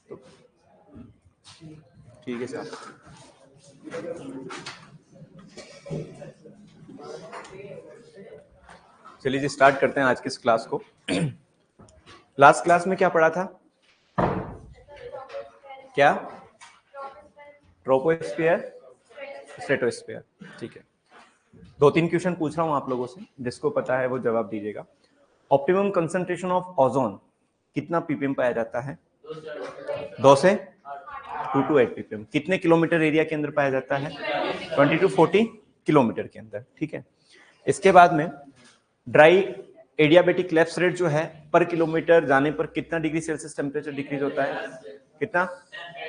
तो ठीक है सर। चलिए जी स्टार्ट करते हैं आज की इस क्लास को। लास्ट क्लास में क्या पढ़ा था? क्या? Troposphere, stratosphere. ठीक है, 2-3 क्वेश्चन पूछ रहा हूं आप लोगों से, जिसको पता है वो जवाब दीजिएगा। ऑप्टिमम कंसंट्रेशन ऑफ ओजोन कितना पीपीएम पाया जाता है? 2 से 2 to 8 पीपीएम। कितने किलोमीटर एरिया के अंदर पाया जाता है? 20 to 40 किलोमीटर के अंदर। ठीक है, इसके बाद में ड्राई एडियाबेटिक लैप्स रेट जो है पर किलोमीटर जाने पर कितना डिग्री सेल्सियस टेम्परेचर डिक्रीज होता है? कितना?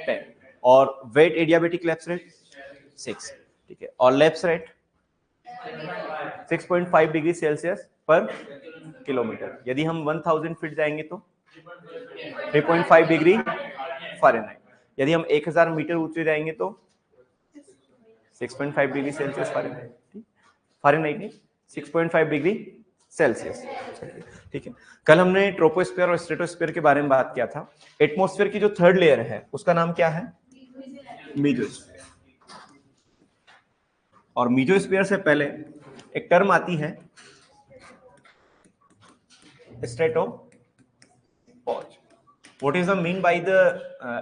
10। और वेट एडियाबेटिक लैप्स रेट 6। ठीक है, और लैप्स रेट 6.5 डिग्री सेल्सियस पर किलोमीटर। यदि हम 1000 फीट जाएंगे तो 3.5 डिग्री फ़ारेनहाइट। यदि हम 1000 मीटर ऊंचे जाएंगे तो 6.5 डिग्री सेल्सियस फ़ारेनहाइट। फ़ारेनहाइट नहीं, 6.5 डिग्री सेल्सियस। ठीक है, कल हमने ट्रोपोस्फीयर और स्ट्रेटोस्फीयर के बारे में बात किया था। एटमॉस्फेयर की जो थर्ड लेयर है उसका नाम क्या है? मीजोस्फीयर। और मीजोस्फीयर से पहले एक टर्म आती है स्ट्रेटोपोज। What is the mean by the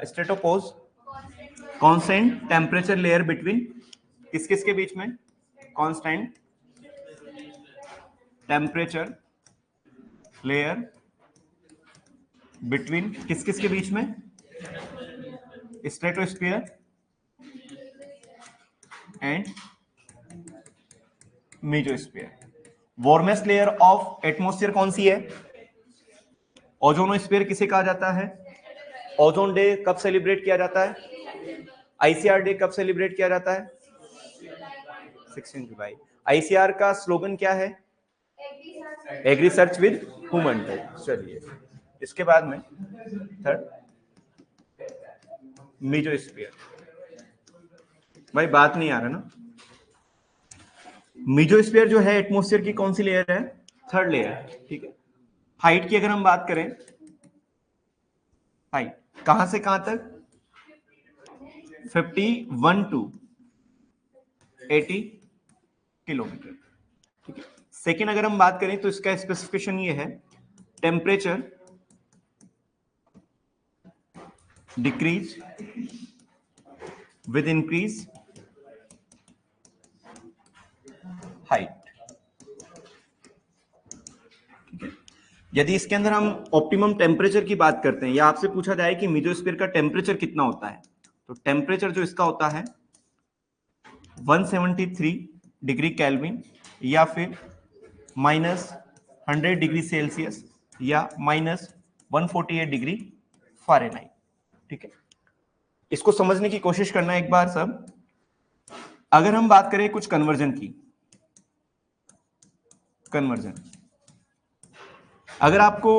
stratopause? Constant temperature layer between किस किस के बीच में? Constant temperature layer between किस किस के बीच में? Stratosphere and mesosphere. Warmest layer of atmosphere कौन सी है? ओजोनोस्फीयर किसे कहा जाता है? ओजोन डे कब सेलिब्रेट किया जाता है? आईसीआर डे कब सेलिब्रेट किया जाता है? 16 जुलाई। आईसीआर का स्लोगन क्या है? Agri search with human touch. चलिए, इसके बाद में थर्ड मीजोस्फीयर। भाई बात नहीं आ रहा ना। मीजोस्फीयर जो है एटमॉस्फेयर की कौन सी लेयर है? Third layer. ठीक है, हाइट की अगर हम बात करें, हाइट कहां से कहां तक? 51 टू 80 किलोमीटर। ठीक है, सेकेंड अगर हम बात करें तो इसका स्पेसिफिकेशन ये है, temperature decreases with increase height. यदि इसके अंदर हम ऑप्टिमम टेम्परेचर की बात करते हैं या आपसे पूछा जाए कि मीजोस्फीयर का टेम्परेचर कितना होता है, तो टेम्परेचर जो इसका होता है 173 डिग्री केल्विन या फिर -100 डिग्री सेल्सियस या -148 डिग्री फ़ारेनहाइट। ठीक है, इसको समझने की कोशिश करना एक बार सब। अगर हम बात करें कुछ कन्वर्जन की, कन्वर्जन अगर आपको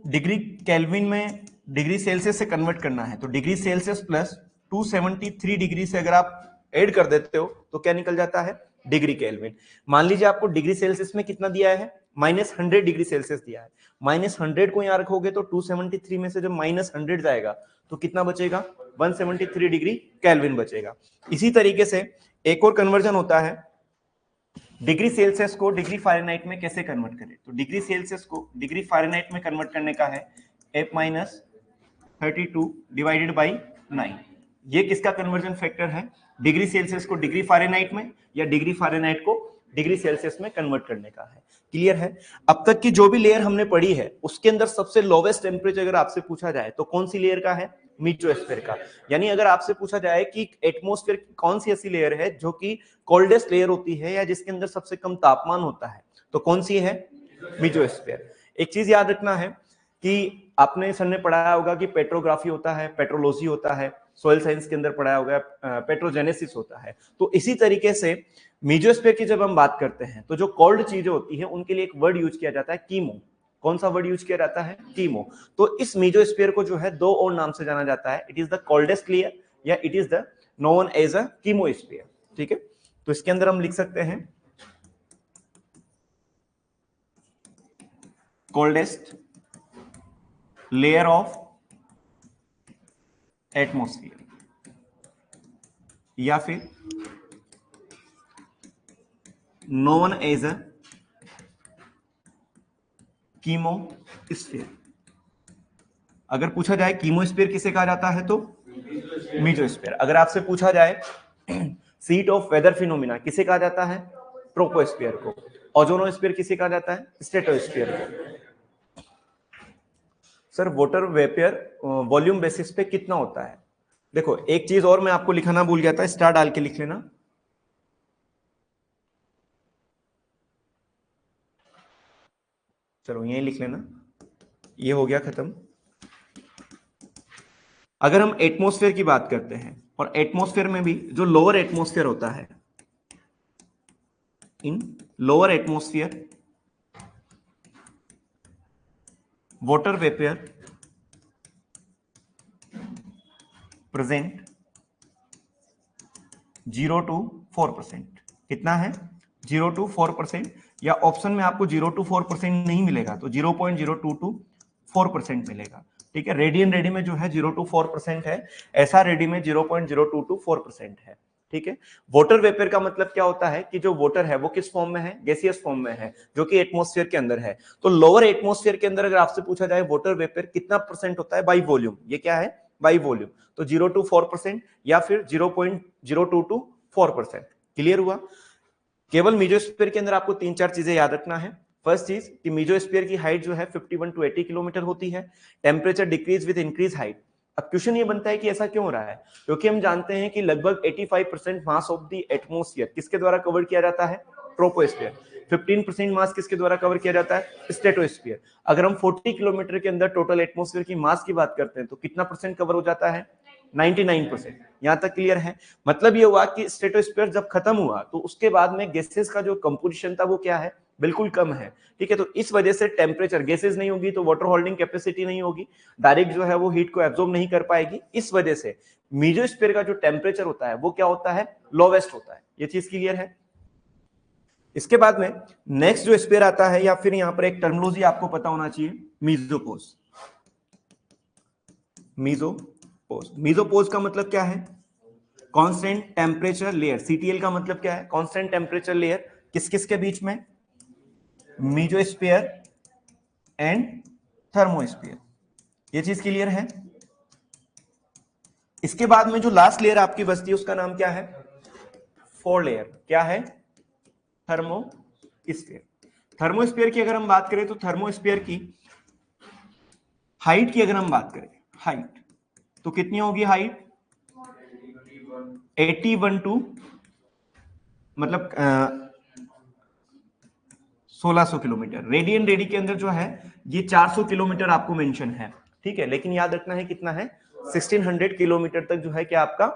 डिग्री केल्विन में डिग्री सेल्सियस से कन्वर्ट करना है तो डिग्री सेल्सियस प्लस 273 डिग्री से अगर आप ऐड कर देते हो तो क्या निकल जाता है? Degree kelvin. मान लीजिए आपको डिग्री सेल्सियस में कितना दिया है? -100 डिग्री सेल्सियस दिया है। -100 को यहां रखोगे तो 273 में से जब -100 जाएगा तो कितना बचेगा? 173 डिग्री केल्विन बचेगा। इसी तरीके से एक और कन्वर्जन होता है, डिग्री सेल्सियस को डिग्री फ़ारेनहाइट में कैसे कन्वर्ट करें? तो डिग्री सेल्सियस को डिग्री फ़ारेनहाइट में कन्वर्ट करने का है F-32 डिवाइडेड बाई 9। ये किसका कन्वर्जन फैक्टर है? डिग्री सेल्सियस को डिग्री फ़ारेनहाइट में या डिग्री फ़ारेनहाइट को डिग्री सेल्सियस में कन्वर्ट करने का है। क्लियर है? अब तक की जो भी लेयर हमने पढ़ी है उसके अंदर सबसे लोवेस्ट टेम्परेचर अगर आपसे पूछा जाए तो कौन सी लेयर का है? मीजोस्फीयर का। यानी अगर आपसे पूछा जाए कि एटमॉस्फेयर की कौन सी ऐसी लेयर है जो कि कोल्डेस्ट लेयर होती है या जिसके अंदर सबसे कम तापमान होता है, तो कौन सी है? मीजोस्फीयर। एक चीज याद रखना है कि आपने सर ने पढ़ाया होगा कि पेट्रोग्राफी होता है, पेट्रोलॉजी होता है, सोइल साइंस के अंदर पढ़ाया होगा पेट्रोजेनेसिस होता है। तो इसी तरीके से मीजोस्फीयर की जब हम बात करते हैं तो जो कोल्ड चीजें होती है उनके लिए एक वर्ड यूज किया जाता है, कीमो। कौन सा वर्ड यूज किया जाता है? कीमो। तो इस मीजोस्फीयर को जो है दो और नाम से जाना जाता है, it is the coldest layer या it is the known as a chemosphere. ठीक है, तो इसके अंदर हम लिख सकते हैं कोल्डेस्ट लेयर ऑफ एटमॉस्फेयर या फिर नोन एज अ कीमोस्फेयर। अगर पूछा जाए कीमोस्फेयर किसे कहा जाता है तो मीजोस्फेयर। अगर आपसे पूछा जाए सीट ऑफ वेदर फिनोमिना किसे कहा जाता है ट्रोपोस्फेयर को। ओजोनोस्फेयर किसे कहा जाता है स्ट्रेटोस्फेयर को। Sir water vapour volume basis पे कितना होता है। देखो एक चीज और मैं आपको लिखाना भूल गया था, स्टार डाल के लिख लेना। चलो यही लिख लेना, ये हो गया खत्म। अगर हम एटमॉस्फेयर की बात करते हैं और एटमॉस्फेयर में भी जो लोअर एटमॉस्फेयर होता है, इन lower atmosphere water vapour present 0 to 4%। कितना है 0 to 4%, या ऑप्शन में आपको 0 to 4% नहीं मिलेगा तो 0.02 to 4% मिलेगा। ठीक है, रेडी एंड रेडी में जो है 0 to 4% है, ऐसा रेडी में 0.02 to 4% है। ठीक है, वाटर वेपर का मतलब क्या होता है कि जो वाटर है वो किस फॉर्म में है गैसियस फॉर्म में है जो कि एटमॉस्फेयर के अंदर है। तो लोअर एटमॉस्फेयर के अंदर अगर आपसे पूछा जाए वाटर वेपर कितना परसेंट होता है बाई वॉल्यूम, ये क्या है बाई वॉल्यूम, तो 0 to 4% या फिर 0.02 to 4%। क्लियर हुआ। केवल मीजोस्फीयर के अंदर आपको तीन चार चीजें याद रखना है। फर्स्ट चीज कि मीजोस्फीयर की हाइट जो है 51 to 80 किलोमीटर होती है। Temperature decreases with increase height. अब क्वेश्चन ये बनता है कि ऐसा क्यों हो रहा है, क्योंकि हम जानते हैं कि लगभग 85% मास ऑफ द एटमॉस्फेयर किसके द्वारा कवर किया जाता है ट्रोपोस्फीयर। 15% मास किसके द्वारा कवर किया जाता है स्ट्रेटोस्फीयर। अगर हम 40 किलोमीटर के अंदर टोटल एटमॉस्फेयर की मास की बात करते हैं तो कितना परसेंट कवर हो जाता है 99%। यहां तक क्लियर है। मतलब ये हुआ कि स्ट्रेटोस्फीयर जब खत्म हुआ तो उसके बाद में गैसेस का जो कंपोजिशन था वो क्या है बिल्कुल कम है। ठीक है, तो इस वजह से टेम्परेचर, गैसेस नहीं होगी तो वाटर होल्डिंग कैपेसिटी नहीं होगी, डायरेक्ट जो है वो हीट को एब्जॉर्ब नहीं कर पाएगी। इस वजह से मीजोस्फीयर का जो टेम्परेचर होता है वो क्या होता है लोवेस्ट होता है। ये चीज क्लियर है। इसके बाद में नेक्स्ट जो स्फीयर आता है, या फिर यहां पर एक टर्मिनोलॉजी आपको पता होना चाहिए, मीजोपोज। मीजोपोज, मीजोपोज का मतलब क्या है कांस्टेंट टेम्परेचर लेयर। सीटीएल का मतलब क्या है कांस्टेंट टेम्परेचर लेयर। किस किस के बीच में मीजोस्फीयर एंड थर्मोस्फीयर। ये चीज क्लियर है। इसके बाद में जो लास्ट लेयर आपकी बचती है उसका नाम क्या है फोर लेयर। क्या है थर्मोस्फीयर। थर्मोस्फीयर की अगर हम बात करें तो थर्मोस्फीयर की हाइट की अगर हम बात करें, हाइट तो कितनी होगी हाइट 81 टू मतलब 1600 किलोमीटर। रेडियन रेडी के अंदर जो है ये 400 किलोमीटर आपको मेंशन है। ठीक है, लेकिन याद रखना है कितना है 1600 किलोमीटर तक जो है क्या आपका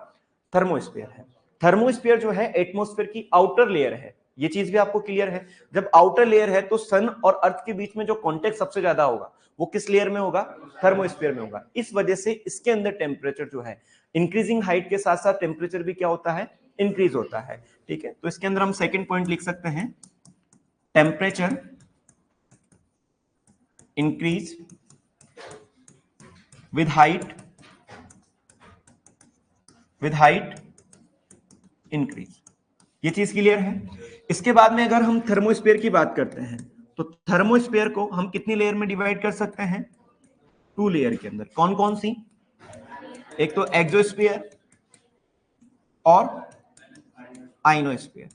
थर्मोस्फीयर है। थर्मोस्फीयर जो है एटमॉस्फेयर की आउटर लेयर है, ये चीज भी आपको क्लियर है। जब आउटर लेयर है तो सन और अर्थ के बीच में जो कॉन्टेक्ट सबसे ज्यादा होगा वो किस लेयर में होगा थर्मोस्फीयर में होगा। इस वजह से इसके अंदर टेम्परेचर जो है इंक्रीजिंग हाइट के साथ साथ टेम्परेचर भी क्या होता है इंक्रीज होता है। ठीक है, तो इसके अंदर हम सेकेंड पॉइंट लिख सकते हैं temperature increase with height increase. ये चीज क्लियर है। इसके बाद में अगर हम थर्मोस्फीयर की बात करते हैं तो थर्मोस्फीयर को हम कितनी लेयर में डिवाइड कर सकते हैं टू लेयर के अंदर। कौन कौन सी, एक तो एक्सोस्फीयर और आइनोस्फीयर।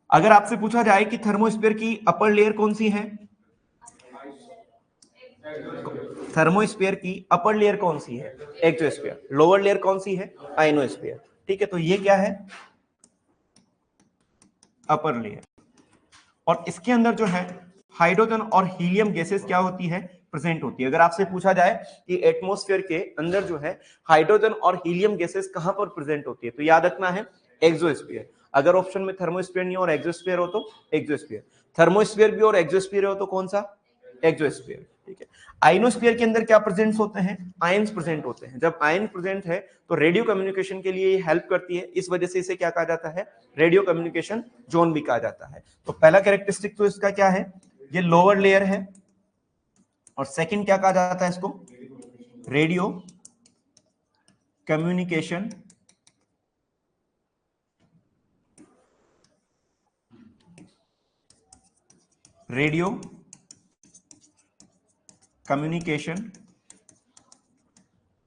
अगर आपसे पूछा जाए कि थर्मोस्फीयर की अपर लेयर कौन सी है, थर्मोस्फीयर की अपर लेयर कौन सी है एक्सोस्फीयर, लोअर लेयर कौन सी है आइनोस्फीयर। ठीक है, तो ये क्या है अपर लेयर। और इसके अंदर जो है हाइड्रोजन और हीलियम गैसेस क्या होती है प्रेजेंट होती है। अगर आपसे पूछा जाए कि एटमॉस्फेयर के अंदर जो है हाइड्रोजन और हीलियम गैसेस कहां पर प्रेजेंट होती है तो याद रखना है एक्सोस्फीयर। अगर ऑप्शन में थर्मोस्फीयर नहीं और एक्सोस्फीयर हो तो एक्सोस्फीयर, थर्मोस्फीयर भी और एक्सोस्फीयर हो तो कौन सा एक्सोस्फीयर। ठीक है, आइनोस्फीयर के अंदर क्या प्रेजेंट होते हैं आयंस प्रेजेंट होते हैं। जब आयन प्रेजेंट है तो रेडियो कम्युनिकेशन के लिए हेल्प करती है, इस वजह से इसे क्या कहा जाता है रेडियो कम्युनिकेशन जोन भी कहा जाता है। तो पहला कैरेक्टरिस्टिक तो इसका क्या है ये लोअर लेयर है, और सेकंड क्या कहा जाता है इसको radio communication, radio communication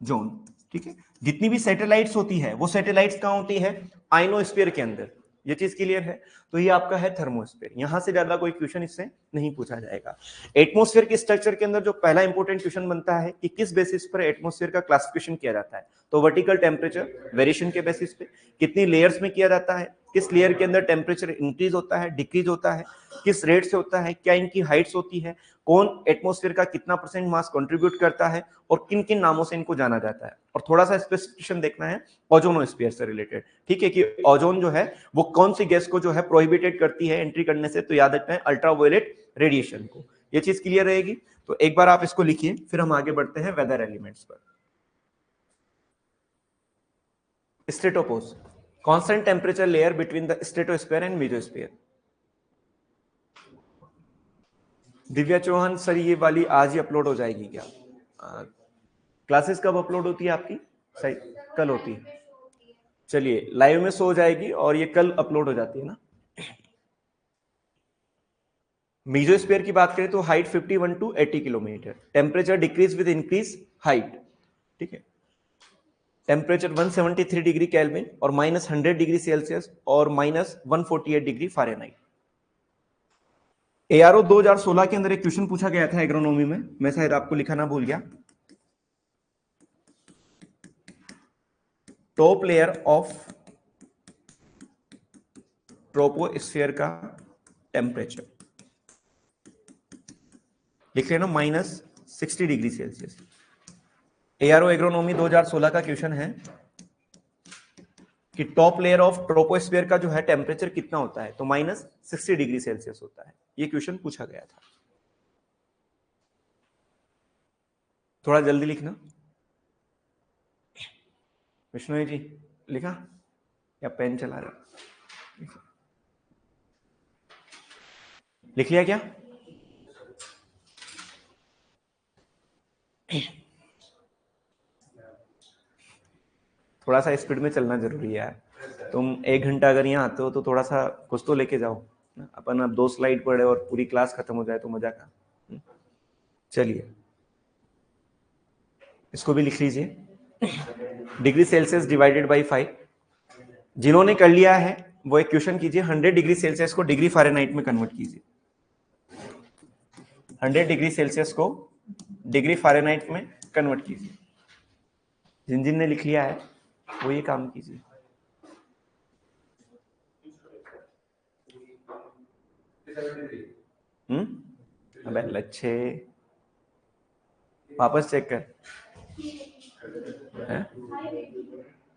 zone. ठीक है, जितनी भी सैटेलाइट्स होती है वो सैटेलाइट्स कहां होती है? आइनोस्फीयर के अंदर। ये चीज क्लियर है? तो ये आपका है थर्मोस्फीयर। यहां से ज्यादा कोई क्वेश्चन इससे नहीं पूछा जाएगा। एटमॉस्फेयर के स्ट्रक्चर के अंदर जो पहला इंपॉर्टेंट क्वेश्चन बनता है कि किस बेसिस पर एटमॉस्फेयर का क्लासिफिकेशन किया जाता है, तो वर्टिकल टेम्परेचर वेरिएशन के बेसिस पे। कितनी लेयर्स में किया जाता है, किस लेयर के अंदर टेम्परेचर इंक्रीज होता है, डिक्रीज होता है, किस रेट से होता है, क्या इनकी हाइट्स होती है, कौन एटमॉस्फेयर का कितना परसेंट मास कंट्रीब्यूट करता है, और किन किन नामों से इनको जाना जाता है। और थोड़ा सा स्पेसिफिकेशन देखना है ओजोनोस्फीयर से रिलेटेड। ठीक है, कि ओजोन जो है वो कौन सी गैस को जो है प्रोहिबिटेड करती है एंट्री करने से, तो याद रखना है अल्ट्रावायलेट रेडिएशन को। ये चीज क्लियर रहेगी? तो एक बार आप इसको लिखिए, फिर हम आगे बढ़ते हैं वेदर एलिमेंट्स पर। Stratopause, constant temperature layer between the stratosphere and mesosphere. Divya Chauhan sir, ये वाली आज ही अपलोड हो जाएगी क्या? क्लासेस कब अपलोड होती है आपकी? सही, कल होती है। चलिए, लाइव में सो जाएगी और ये कल अपलोड हो जाती है ना। मेसोस्फीयर की बात करें तो height 51 to 80 kilometre, temperature decreases with increase height. ठीक है, टेम्परेचर 173 डिग्री केल्विन और -100 डिग्री सेल्सियस और -148 डिग्री फ़ारेनहाइट। एआरओ 2016 के अंदर एक क्वेश्चन पूछा गया था एग्रोनॉमी में, मैं शायद आपको लिखाना भूल गया। टॉप लेयर ऑफ ट्रोपोस्फीयर का टेम्परेचर लिख लेना -60 डिग्री सेल्सियस। एआरओ एग्रोनॉमी 2016 का क्वेश्चन है कि टॉप लेयर ऑफ ट्रोपोस्फीयर का जो है टेम्परेचर कितना होता है, तो -60 डिग्री सेल्सियस होता है। ये क्वेश्चन पूछा गया था। थोड़ा जल्दी लिखना। विष्णु जी लिखा या पेन चला रहा? लिख लिया क्या? थोड़ा सा स्पीड में चलना जरूरी है। तुम 1 घंटा अगर यहाँ आते हो तो थोड़ा सा कुछ तो लेके जाओ। अपन अब 2 स्लाइड पढ़े और पूरी क्लास खत्म हो जाए तो मजा का। चलिए, इसको भी लिख लीजिए। Degree Celsius divided by 5। जिन्होंने कर लिया है वो एक क्वेश्चन कीजिए, 100 डिग्री सेल्सियस को डिग्री फ़ारेनहाइट में कन्वर्ट कीजिए। 100 डिग्री सेल्सियस को डिग्री फ़ारेनहाइट में कन्वर्ट कीजिए। जिन जिन ने लिख लिया है वो ये काम कीजिए। अबे लच्छे, वापस चेक कर।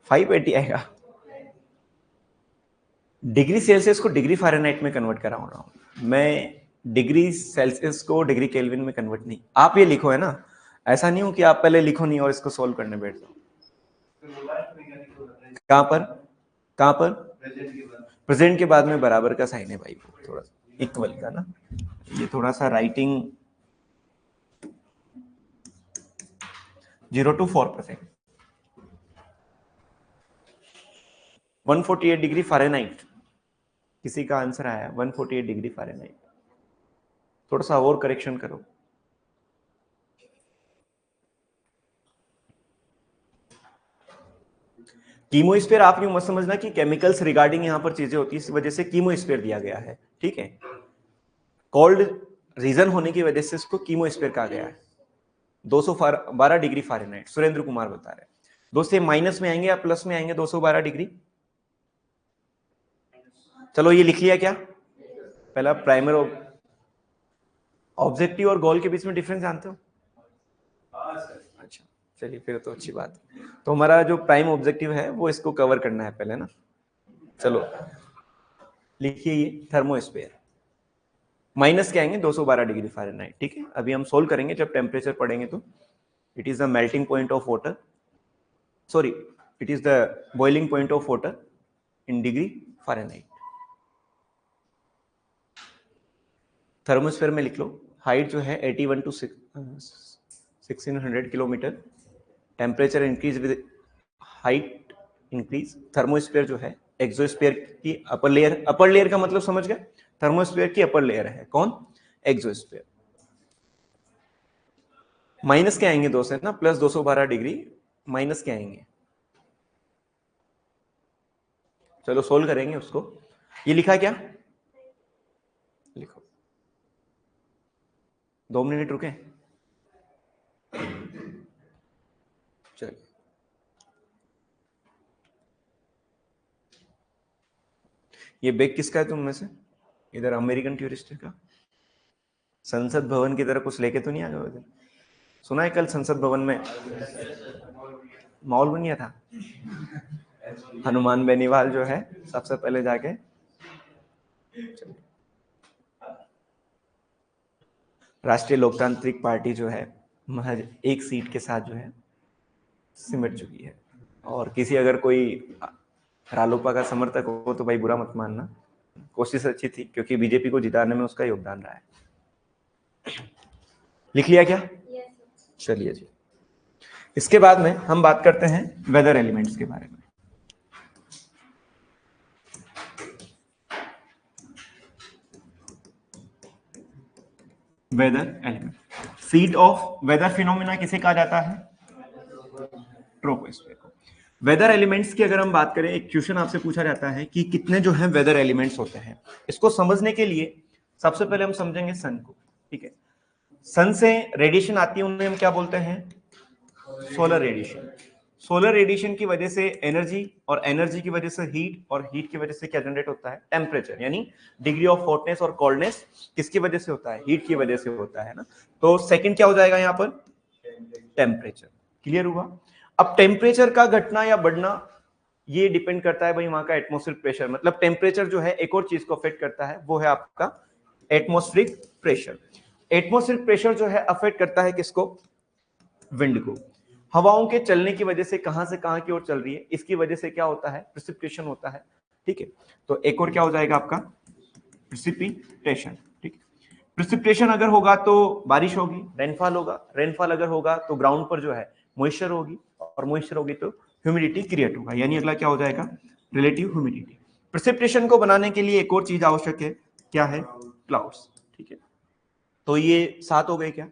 580 आएगा। डिग्री सेल्सियस को डिग्री फ़ारेनहाइट में कन्वर्ट करा रहा हूं मैं, डिग्री सेल्सियस को डिग्री केल्विन में कन्वर्ट नहीं। आप ये लिखो है ना, ऐसा नहीं हो कि आप पहले लिखो नहीं और इसको सोल्व करने बैठ जाओ। कहां पर? कहां पर? प्रेजेंट के बाद में बराबर का साइन है भाई, थोड़ा इक्वल का ना, ये थोड़ा सा राइटिंग 0 to 4%। 148 डिग्री फ़ारेनहाइट किसी का आंसर आया, 148 डिग्री फ़ारेनहाइट। थोड़ा सा और करेक्शन करो। कीमोस्फीयर आप यूं मत समझना कि केमिकल्स रिगार्डिंग यहां पर चीजें होती है, इस वजह से कीमोस्फीयर दिया गया है। ठीक है, कोल्ड रीजन होने की वजह से इसको कीमोस्फीयर कहा गया है। 212 डिग्री फ़ारेनहाइट, सुरेंद्र कुमार बता रहे हैं। दोस्त ये माइनस में आएंगे या प्लस में आएंगे 212 डिग्री? चलो ये लिख लिया क्या? पहला प्राइमर ऑब्जेक्टिव और गोल के बीच में डिफरेंस जानते हो? अच्छा, चलिए फिर तो अच्छी बात है। तो हमारा जो प्राइम ऑब्जेक्टिव है वो इसको कवर करना है पहले ना। चलो लिखिए ये थर्मोस्फीयर, माइनस के आएंगे 212 डिग्री फ़ारेनहाइट। ठीक है, अभी हम सोल्व करेंगे जब टेम्परेचर पढ़ेंगे तो। It is the melting point of water, sorry, it is the boiling point of water in degree Fahrenheit. Thermosphere में लिख लो, हाइट जो है 81 to 1600 kilometre, temperature increase with height increase, thermosphere जो है एक्सोस्फीयर की अपर लेयर का मतलब समझ गए, थर्मोस्फीयर की अपर लेयर है कौन, एक्सोस्फीयर। माइनस के आएंगे 2 से ना, प्लस 212 डिग्री माइनस के आएंगे, चलो सोल्व करेंगे उसको। ये लिखा क्या, लिखो 2 मिनट रुके, चलिए ये बैग किसका है तुम में से, इधर अमेरिकन टूरिस्ट का, संसद भवन की तरह कुछ लेके तो नहीं आ गए उधर, सुना है कल संसद भवन में माहौल बन गया था, हनुमान बेनीवाल जो है सबसे पहले जाके राष्ट्रीय लोकतांत्रिक पार्टी जो है महज 1 सीट के साथ जो है सिमट चुकी है, और किसी अगर कोई रालोपा का समर्थक हो तो भाई बुरा मत मानना, कोशिश अच्छी थी क्योंकि बीजेपी को जिताने में उसका योगदान रहा है। लिख लिया क्या, चलिए जी। इसके बाद में हम बात करते हैं वेदर एलिमेंट्स के बारे में। Weather element, seat of weather phenomena किसे कहा जाता है, ट्रोपोस्फीयर को। वेदर एलिमेंट्स की अगर हम बात करें, एक क्वेश्चन आपसे पूछा जाता है कि कितने जो है वेदर एलिमेंट्स होते हैं। इसको समझने के लिए सबसे पहले हम समझेंगे सन को, ठीक है। सन से रेडिएशन आती है, उन्हें हम क्या बोलते हैं, सोलर रेडिएशन। सोलर रेडिएशन की वजह से एनर्जी, और एनर्जी की वजह से हीट, और हीट की वजह से क्या जनरेट होता है, टेम्परेचर, यानी डिग्री ऑफ हॉटनेस और कोल्डनेस किसकी वजह से होता है, हीट की वजह से होता है ना। तो सेकंड क्या हो जाएगा यहाँ पर, टेम्परेचर। क्लियर हुआ। अब टेम्परेचर का घटना या बढ़ना ये डिपेंड करता है भाई वहां का एटमॉस्फेरिक प्रेशर, मतलब टेम्परेचर जो है एक और चीज को अफेक्ट करता है, वो है आपका एटमॉस्फेरिक प्रेशर। एटमॉस्फेरिक प्रेशर जो है अफेक्ट करता है किसको, विंड को। हवाओं के चलने की वजह से कहां की ओर चल रही है, इसकी वजह से क्या होता है, प्रेसिपिटेशन होता है, ठीक है। तो एक और क्या हो जाएगा आपका, प्रेसिपिटेशन, ठीक है। प्रेसिपिटेशन अगर होगा तो बारिश होगी, रेनफॉल होगा, रेनफॉल अगर होगा तो ग्राउंड पर जो है मॉइस्चर होगी, और मॉइस्चर होगी तो ह्यूमिडिटी क्रिएट होगा, यानी अगला क्या हो जाएगा, रिलेटिव ह्यूमिडिटी। प्रेसिपिटेशन को बनाने के लिए एक और चीज आवश्यक है, क्या है, क्लाउड्स, ठीक है। तो ये 7 हो गए, क्या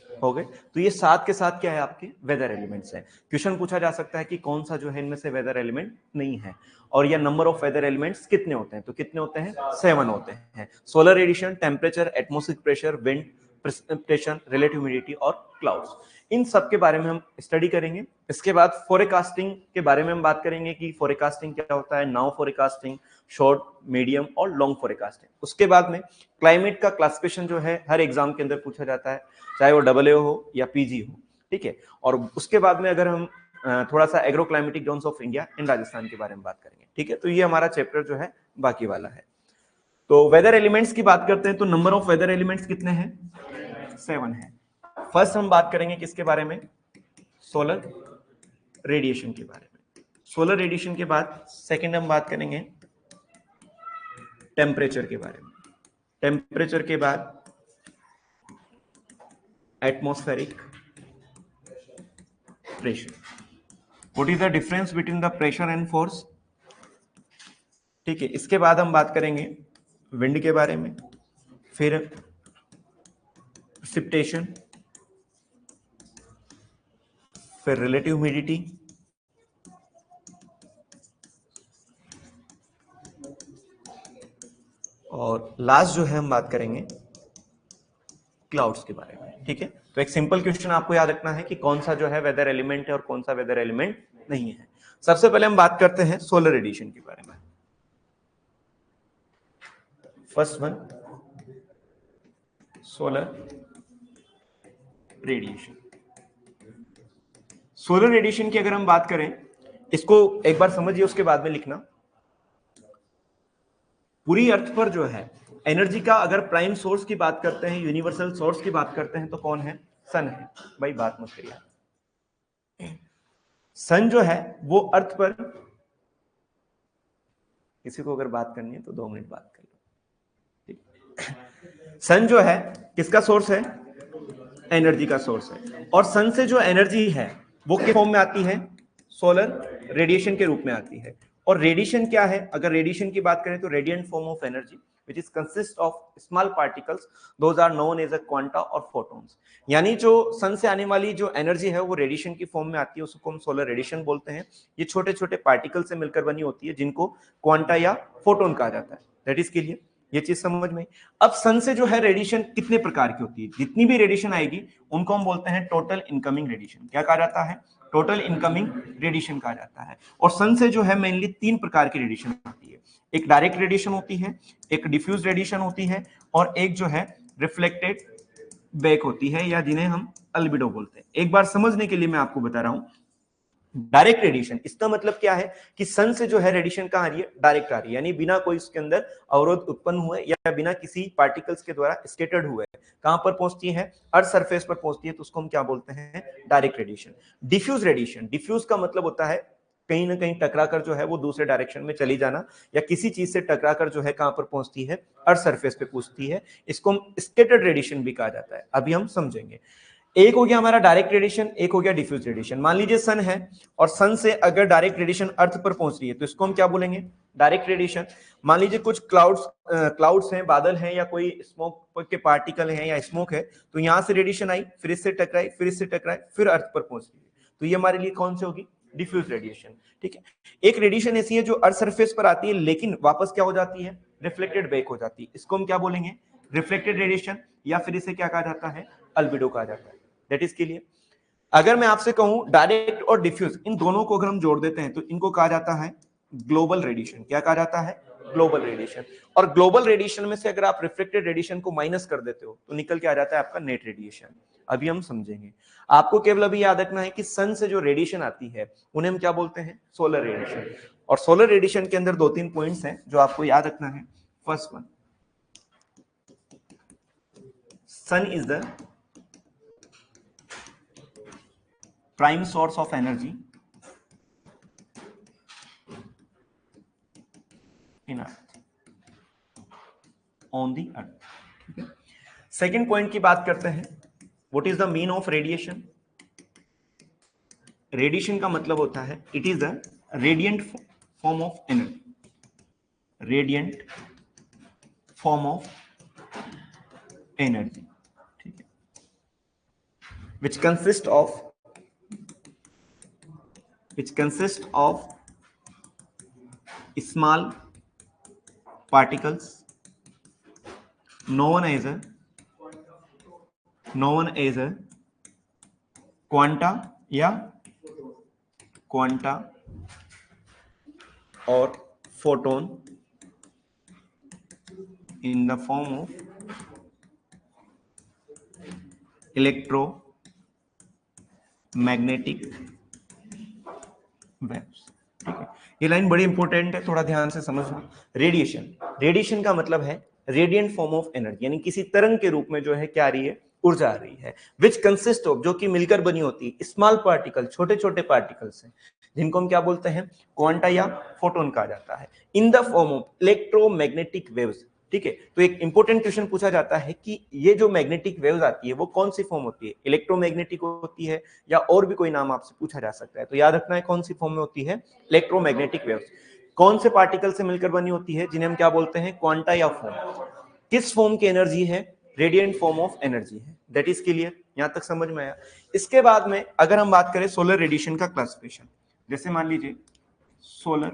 हो गए। तो ये 7 के साथ क्या है, आपके वेदर एलिमेंट्स हैं। क्वेश्चन पूछा जा सकता है कि कौन सा जो है इनमें से वेदर एलिमेंट नहीं है, और या नंबर ऑफ वेदर एलिमेंट्स कितने होते हैं, तो कितने होते हैं, 7 होते हैं। Solar radiation, temperature, atmospheric pressure, wind, precipitation, relative humidity और क्लाउड्स, इन सब के बारे में हम स्टडी करेंगे। इसके बाद फोरकास्टिंग के बारे में हम बात करेंगे कि फोरकास्टिंग क्या होता है, नाउ फोरकास्टिंग, शॉर्ट, मीडियम और लॉन्ग फोरकास्टिंग। उसके बाद में क्लाइमेट का क्लासिफिकेशन जो है हर एग्जाम के अंदर पूछा जाता है, चाहे वो AA हो या PG हो, ठीक है। और उसके बाद में अगर हम थोड़ा सा agro climatic zones of India and Rajasthan के बारे में बात करेंगे, ठीक है। तो ये हमारा चैप्टर जो है बाकी वाला है। तो वेदर एलिमेंट्स की बात करते हैं, तो नंबर ऑफ वेदर एलिमेंट्स कितने हैं, 7 है। फर्स्ट हम बात करेंगे किसके बारे में, सोलर रेडिएशन के बारे में। सोलर रेडिएशन के बाद सेकंड हम बात करेंगे टेम्परेचर के बारे में। टेम्परेचर के बाद atmospheric pressure. What is the difference between the pressure and force, ठीक है। इसके बाद हम बात करेंगे विंड के बारे में, फिर प्रेसिपिटेशन, फिर रिलेटिव ह्यूमिडिटी, और लास्ट जो है हम बात करेंगे क्लाउड्स के बारे में, ठीक है। तो एक सिंपल क्वेश्चन आपको याद रखना है कि कौन सा जो है वेदर एलिमेंट है और कौन सा वेदर एलिमेंट नहीं है। सबसे पहले हम बात करते हैं सोलर रेडिएशन के बारे में। First one, solar radiation. Solar radiation की अगर हम बात करें, इसको एक बार समझिए, उसके बाद में लिखना। पूरी अर्थ पर जो है एनर्जी का अगर प्राइम सोर्स की बात करते हैं, यूनिवर्सल सोर्स की बात करते हैं, तो कौन है, सन है। भाई बात मत करिए, सन जो है वो अर्थ पर, किसी को अगर बात करनी है तो 2 मिनट बात कर लो, ठीक। सन जो है किसका सोर्स है, एनर्जी का सोर्स है, और सन से जो एनर्जी है वो किस फॉर्म में आती है, सोलर रेडिएशन के रूप में आती है। और रेडिएशन क्या है? अगर रेडिएशन की बात करें तो radiant form of energy which is consist of small particles, those are known as a quanta or photons। यानी जो सन से आने वाली जो एनर्जी है वो रेडिएशन की फॉर्म में आती है, उसको हम सोलर रेडिएशन बोलते हैं। ये छोटे छोटे पार्टिकल से मिलकर बनी होती है जिनको क्वांटा या फोटोन कहा जाता है। दैट इज क्लियर, ये चीज समझ में। अब सन से जो है रेडिएशन कितने प्रकार की होती है? जितनी भी रेडिएशन आएगी उनको हम बोलते हैं टोटल इनकमिंग रेडिएशन। क्या कहा जाता है? टोटल इनकमिंग रेडिएशन कहा जाता है। और सन से जो है मेनली 3 प्रकार की रेडिएशन आती है। एक डायरेक्ट रेडिएशन होती है, एक डिफ्यूज रेडिएशन होती है, और एक जो है रिफ्लेक्टेड बैक होती है, या जिन्हें हम अल्बिडो बोलते हैं। एक बार समझने के लिए मैं आपको बता रहा हूं, डायरेक्ट रेडिएशन, इसका मतलब क्या है कि सन से जो है रेडिएशन कहां आ रही है? डायरेक्ट आ रही है, यानी बिना कोई उसके अंदर अवरोध उत्पन्न हुए या बिना किसी पार्टिकल्स के द्वारा स्कैटर्ड हुए कहां पर पहुंचती है? अर्थ सरफेस पर पहुंचती है, तो उसको हम क्या बोलते हैं? Direct radiation. Diffuse radiation, diffuse का मतलब होता है कहीं ना कहीं टकराकर जो है वो दूसरे डायरेक्शन में चली जाना, या किसी चीज से टकराकर जो है कहां पर पहुंचती है? अर्थ सरफेस पे पहुंचती है। इसको हम स्कैटर्ड रेडिएशन भी कहा जाता है, अभी हम समझेंगे। एक हो गया हमारा डायरेक्ट रेडिएशन, एक हो गया डिफ्यूज रेडिएशन। मान लीजिए सन है और सन से अगर डायरेक्ट रेडिएशन अर्थ पर पहुंच रही है तो इसको हम क्या बोलेंगे? Direct radiation. मान लीजिए कुछ क्लाउड्स हैं, बादल हैं, या कोई स्मोक के पार्टिकल हैं या स्मोक है, तो यहां से रेडिएशन आई, फिर इससे टकराई, फिर इससे टकराई, फिर अर्थ पर पहुंच रही है, तो ये हमारे लिए कौन सी होगी? Diffuse radiation. ठीक है। एक रेडिएशन ऐसी है जो अर्थ सरफेस पर आती है लेकिन वापस क्या हो जाती है? रिफ्लेक्टेड बैक हो जाती है, इसको हम क्या बोलेंगे? रिफ्लेक्टेड रेडिएशन, या फिर इसे क्या कहा जाता है? अल्बिडो कहा जाता है। That is clear. अगर मैं आपसे कहूं डायरेक्ट और डिफ्यूज, इन दोनों को अगर हम जोड़ देते हैं तो इनको कहा जाता है ग्लोबल रेडिएशन। क्या कहा जाता है? Global radiation. और ग्लोबल रेडिएशन में से अगर आप रिफ्लेक्टेड रेडिएशन को माइनस कर देते हो तो निकल के आ जाता है आपका नेट रेडिएशन। अभी हम समझेंगे। आपको केवल अभी याद रखना है कि सन से जो रेडिएशन आती है उन्हें हम क्या बोलते हैं? Solar radiation. और सोलर रेडिएशन के अंदर 2-3 पॉइंट्स हैं जो आपको याद रखना है। First one, sun is the prime source of energy in earth, on the earth। Second point की बात करते हैं, what is the mean of radiation? Radiation का मतलब होता है it is the radiant form of energy, radiant form of energy, ठीक है, which consist of small particles known as a quanta और photon in the form of electromagnetic waves। ठीक है, ये लाइन बड़ी इंपॉर्टेंट है, थोड़ा ध्यान से समझना। रेडिएशन का मतलब है रेडिएंट फॉर्म ऑफ एनर्जी, यानी किसी तरंग के रूप में जो है क्या आ रही है? ऊर्जा आ रही है। विच कंसिस्ट ऑफ, जो कि मिलकर बनी होती है, स्मॉल पार्टिकल, छोटे छोटे पार्टिकल्स हैं जिनको हम क्या बोलते हैं? क्वांटा या फोटोन कहा जाता है। In the form of electromagnetic waves. ठीक है, तो एक इंपॉर्टेंट क्वेश्चन पूछा जाता है कि ये जो मैग्नेटिक वेव्स आती है वो कौन सी फॉर्म होती है? इलेक्ट्रोमैग्नेटिक होती है या और भी कोई नाम आपसे पूछा जा सकता है, तो याद रखना है कौन सी फॉर्म में होती है? Electromagnetic waves. कौन से पार्टिकल से मिलकर बनी होती है जिन्हें हम क्या बोलते हैं? क्वांटा या फॉर्म। किस फॉर्म की एनर्जी है? रेडिएंट फॉर्म ऑफ एनर्जी है। दैट इज क्लियर, यहां तक समझ में आया। इसके बाद में अगर हम बात करें सोलर रेडिएशन का क्लासिफिकेशन, जैसे मान लीजिए सोलर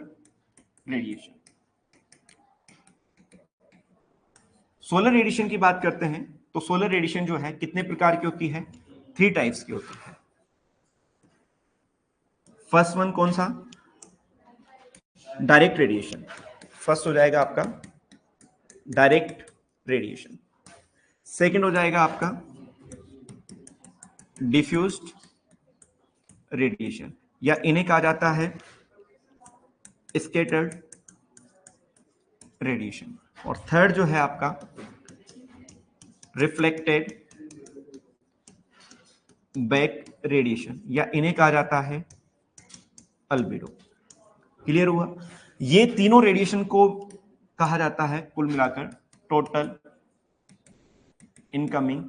रेडिएशन, सोलर रेडिएशन की बात करते हैं तो सोलर रेडिएशन जो है कितने प्रकार की होती है? 3 टाइप्स की होती है। फर्स्ट वन कौन सा? Direct radiation. फर्स्ट हो जाएगा आपका डायरेक्ट रेडिएशन। सेकंड हो जाएगा आपका डिफ्यूज्ड रेडिएशन, या इन्हें कहा जाता है स्कैटर्ड रेडिएशन। और थर्ड जो है आपका रिफ्लेक्टेड बैक रेडिएशन, या इन्हें कहा जाता है अल्बिडो। क्लियर हुआ? ये तीनों रेडिएशन को कहा जाता है कुल मिलाकर टोटल इनकमिंग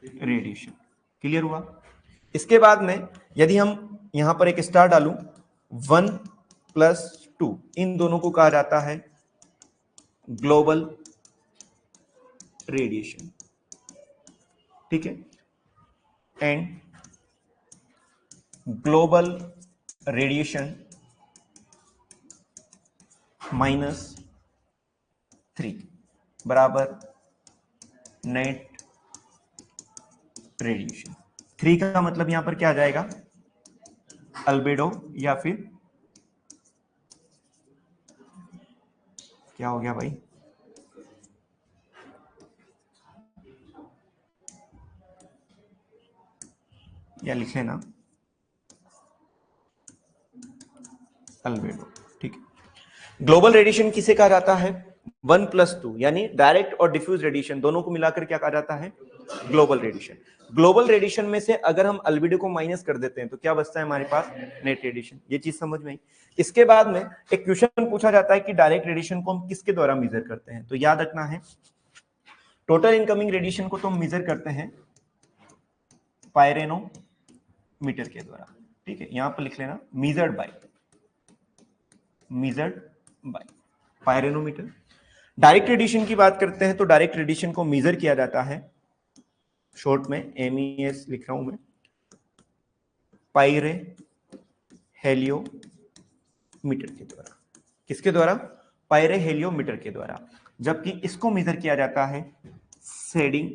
रेडिएशन। क्लियर हुआ? इसके बाद में यदि हम यहां पर एक स्टार डालूं, 1+2, इन दोनों को कहा जाता है ग्लोबल रेडिएशन, ठीक है। एंड ग्लोबल रेडिएशन -3 बराबर नेट रेडिएशन। 3 का मतलब यहां पर क्या आ जाएगा, अल्बेडो, या फिर क्या हो गया भाई, या लिख लेना अल्बेडो, ठीक है। ग्लोबल रेडिएशन किसे कहा जाता है, 1+2, यानी डायरेक्ट और डिफ्यूज रेडिएशन दोनों को मिलाकर क्या कहा जाता है, ग्लोबल रेडिएशन। ग्लोबल रेडिएशन में से अगर हम अल्बेडो को माइनस कर देते हैं तो क्या बचता है हमारे पास, नेट रेडिएशन। ये चीज समझ में आई। इसके बाद में एक क्वेश्चन पूछा जाता है कि डायरेक्ट रेडिएशन को हम किसके द्वारा मेजर करते हैं, तो याद रखना है टोटल इनकमिंग रेडिएशन को तो हम मेजर करते हैं पायरेनोमीटर के द्वारा, ठीक है। यहां पर लिख लेना मेजर्ड बाय पायरेनोमीटर। डायरेक्ट रेडिएशन की बात करते हैं तो डायरेक्ट रेडिएशन को मेजर किया जाता है, शॉर्ट में MES लिख रहा हूं मैं, पायरे हेलियोमीटर के द्वारा। किसके द्वारा, पायरे हेलियोमीटर के द्वारा। जबकि इसको मेजर किया जाता है शेडिंग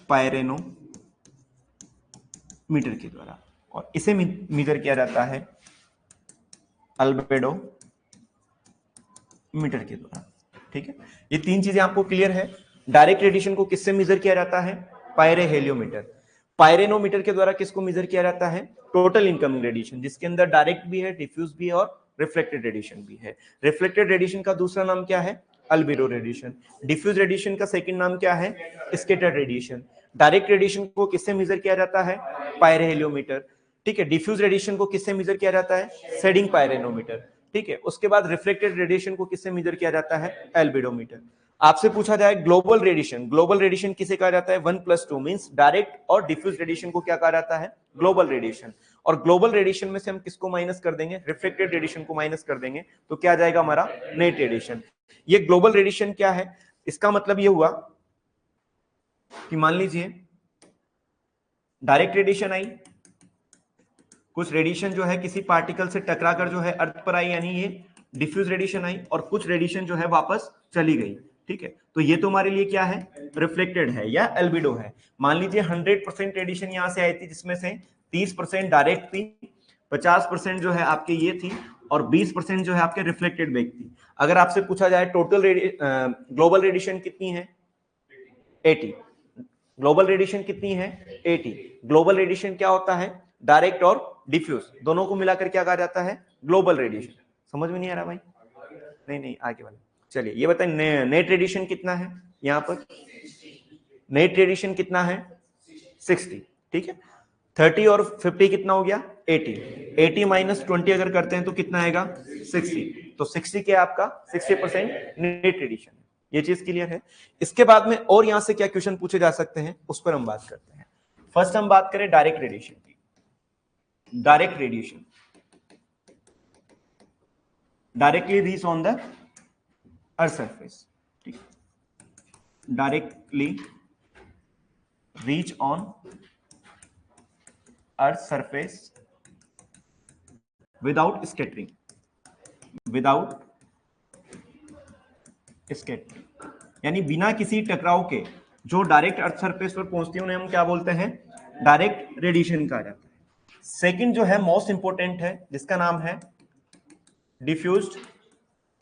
पायरेनोमीटर के द्वारा, और इसे मेजर किया जाता है अल्बेडो मीटर के द्वारा, ठीक है। ये तीन चीजें आपको क्लियर है। डायरेक्ट रेडिएशन को किससे मेजर किया जाता है, पायरे हेलियोमीटर। पायरेनोमीटर के द्वारा किसको मेजर किया जाता है, टोटल इनकमिंग रेडिएशन, जिसके अंदर डायरेक्ट भी है, डिफ्यूज भी है और रिफ्लेक्टेड रेडिएशन भी है। रिफ्लेक्टेड रेडिएशन का दूसरा नाम क्या है, अल्बेडो रेडिएशन। डिफ्यूज रेडिएशन का सेकंड नाम क्या है, स्कैटर्ड रेडिएशन। डायरेक्ट रेडिएशन को किससे मेजर किया जाता है, पायरे हेलियोमीटर, ठीक है। डिफ्यूज रेडिएशन को किससे मेजर किया जाता है, शेडिंग पायरेनोमीटर, ठीक है। उसके बाद रिफ्लेक्टेड रेडिएशन को किससे मेजर किया जाता है, एल्बिडोमीटर। आपसे पूछा जाए ग्लोबल रेडिएशन, ग्लोबल रेडिएशन किसे कहा जाता है, 1+2 मींस डायरेक्ट और डिफ्यूज रेडिएशन को क्या कहा जाता है, ग्लोबल रेडिएशन। और ग्लोबल रेडिएशन में से हम किसको माइनस कर देंगे, रिफ्लेक्टेड रेडिएशन को माइनस कर देंगे, तो क्या आ जाएगा हमारा, नेट रेडिएशन। ये ग्लोबल रेडिएशन क्या है, इसका मतलब ये हुआ कि मान लीजिए डायरेक्ट रेडिएशन आई, कुछ रेडिएशन जो है किसी पार्टिकल से टकराकर जो है अर्थ पर आई, यानी ये डिफ्यूज रेडिएशन आई, और कुछ रेडिएशन जो है वापस चली गई, ठीक है। तो ये तो हमारे लिए क्या है, रिफ्लेक्टेड है या एल्बिडो है। मान लीजिए 100% रेडिएशन यहां से आई थी, जिसमें से 30% डायरेक्ट थी, 50% जो है आपके ये थी, और 20% जो है आपके रिफ्लेक्टेड बैक थी। अगर आपसे पूछा जाए टोटल ग्लोबल रेडिएशन कितनी है, 80। ग्लोबल रेडिएशन कितनी है, 80। ग्लोबल रेडिएशन क्या होता है, डायरेक्ट और डिफ्यूज दोनों को मिलाकर क्या कहा जाता है, ग्लोबल रेडिएशन। समझ में नहीं आ रहा भाई, नहीं आगे वाले। चलिए ये बताएं नेट रेडिएशन कितना है, यहां पर नेट रेडिएशन कितना है, 60, ठीक है। 30 और 50 कितना हो गया, 80। 80 - 20 अगर करते हैं तो कितना आएगा, 60। तो 60 क्या आपका 60% नेट रेडिएशन। ये चीज क्लियर है। इसके बाद में और यहां से क्या क्वेश्चन पूछे जा सकते हैं, उस पर हम बात करते हैं। फर्स्ट हम बात करें डायरेक्ट रेडिएशन की। Direct radiation directly reach on the earth surface, ठीक, directly reach on earth surface without scattering, without scattering, यानी बिना किसी टकराव के जो डायरेक्ट अर्थ सरफेस पर पहुंचती है उन्हें हम क्या बोलते हैं, डायरेक्ट रेडिएशन कहा जाता है। सेकंड जो है मोस्ट इंपॉर्टेंट है, जिसका नाम है डिफ्यूज्ड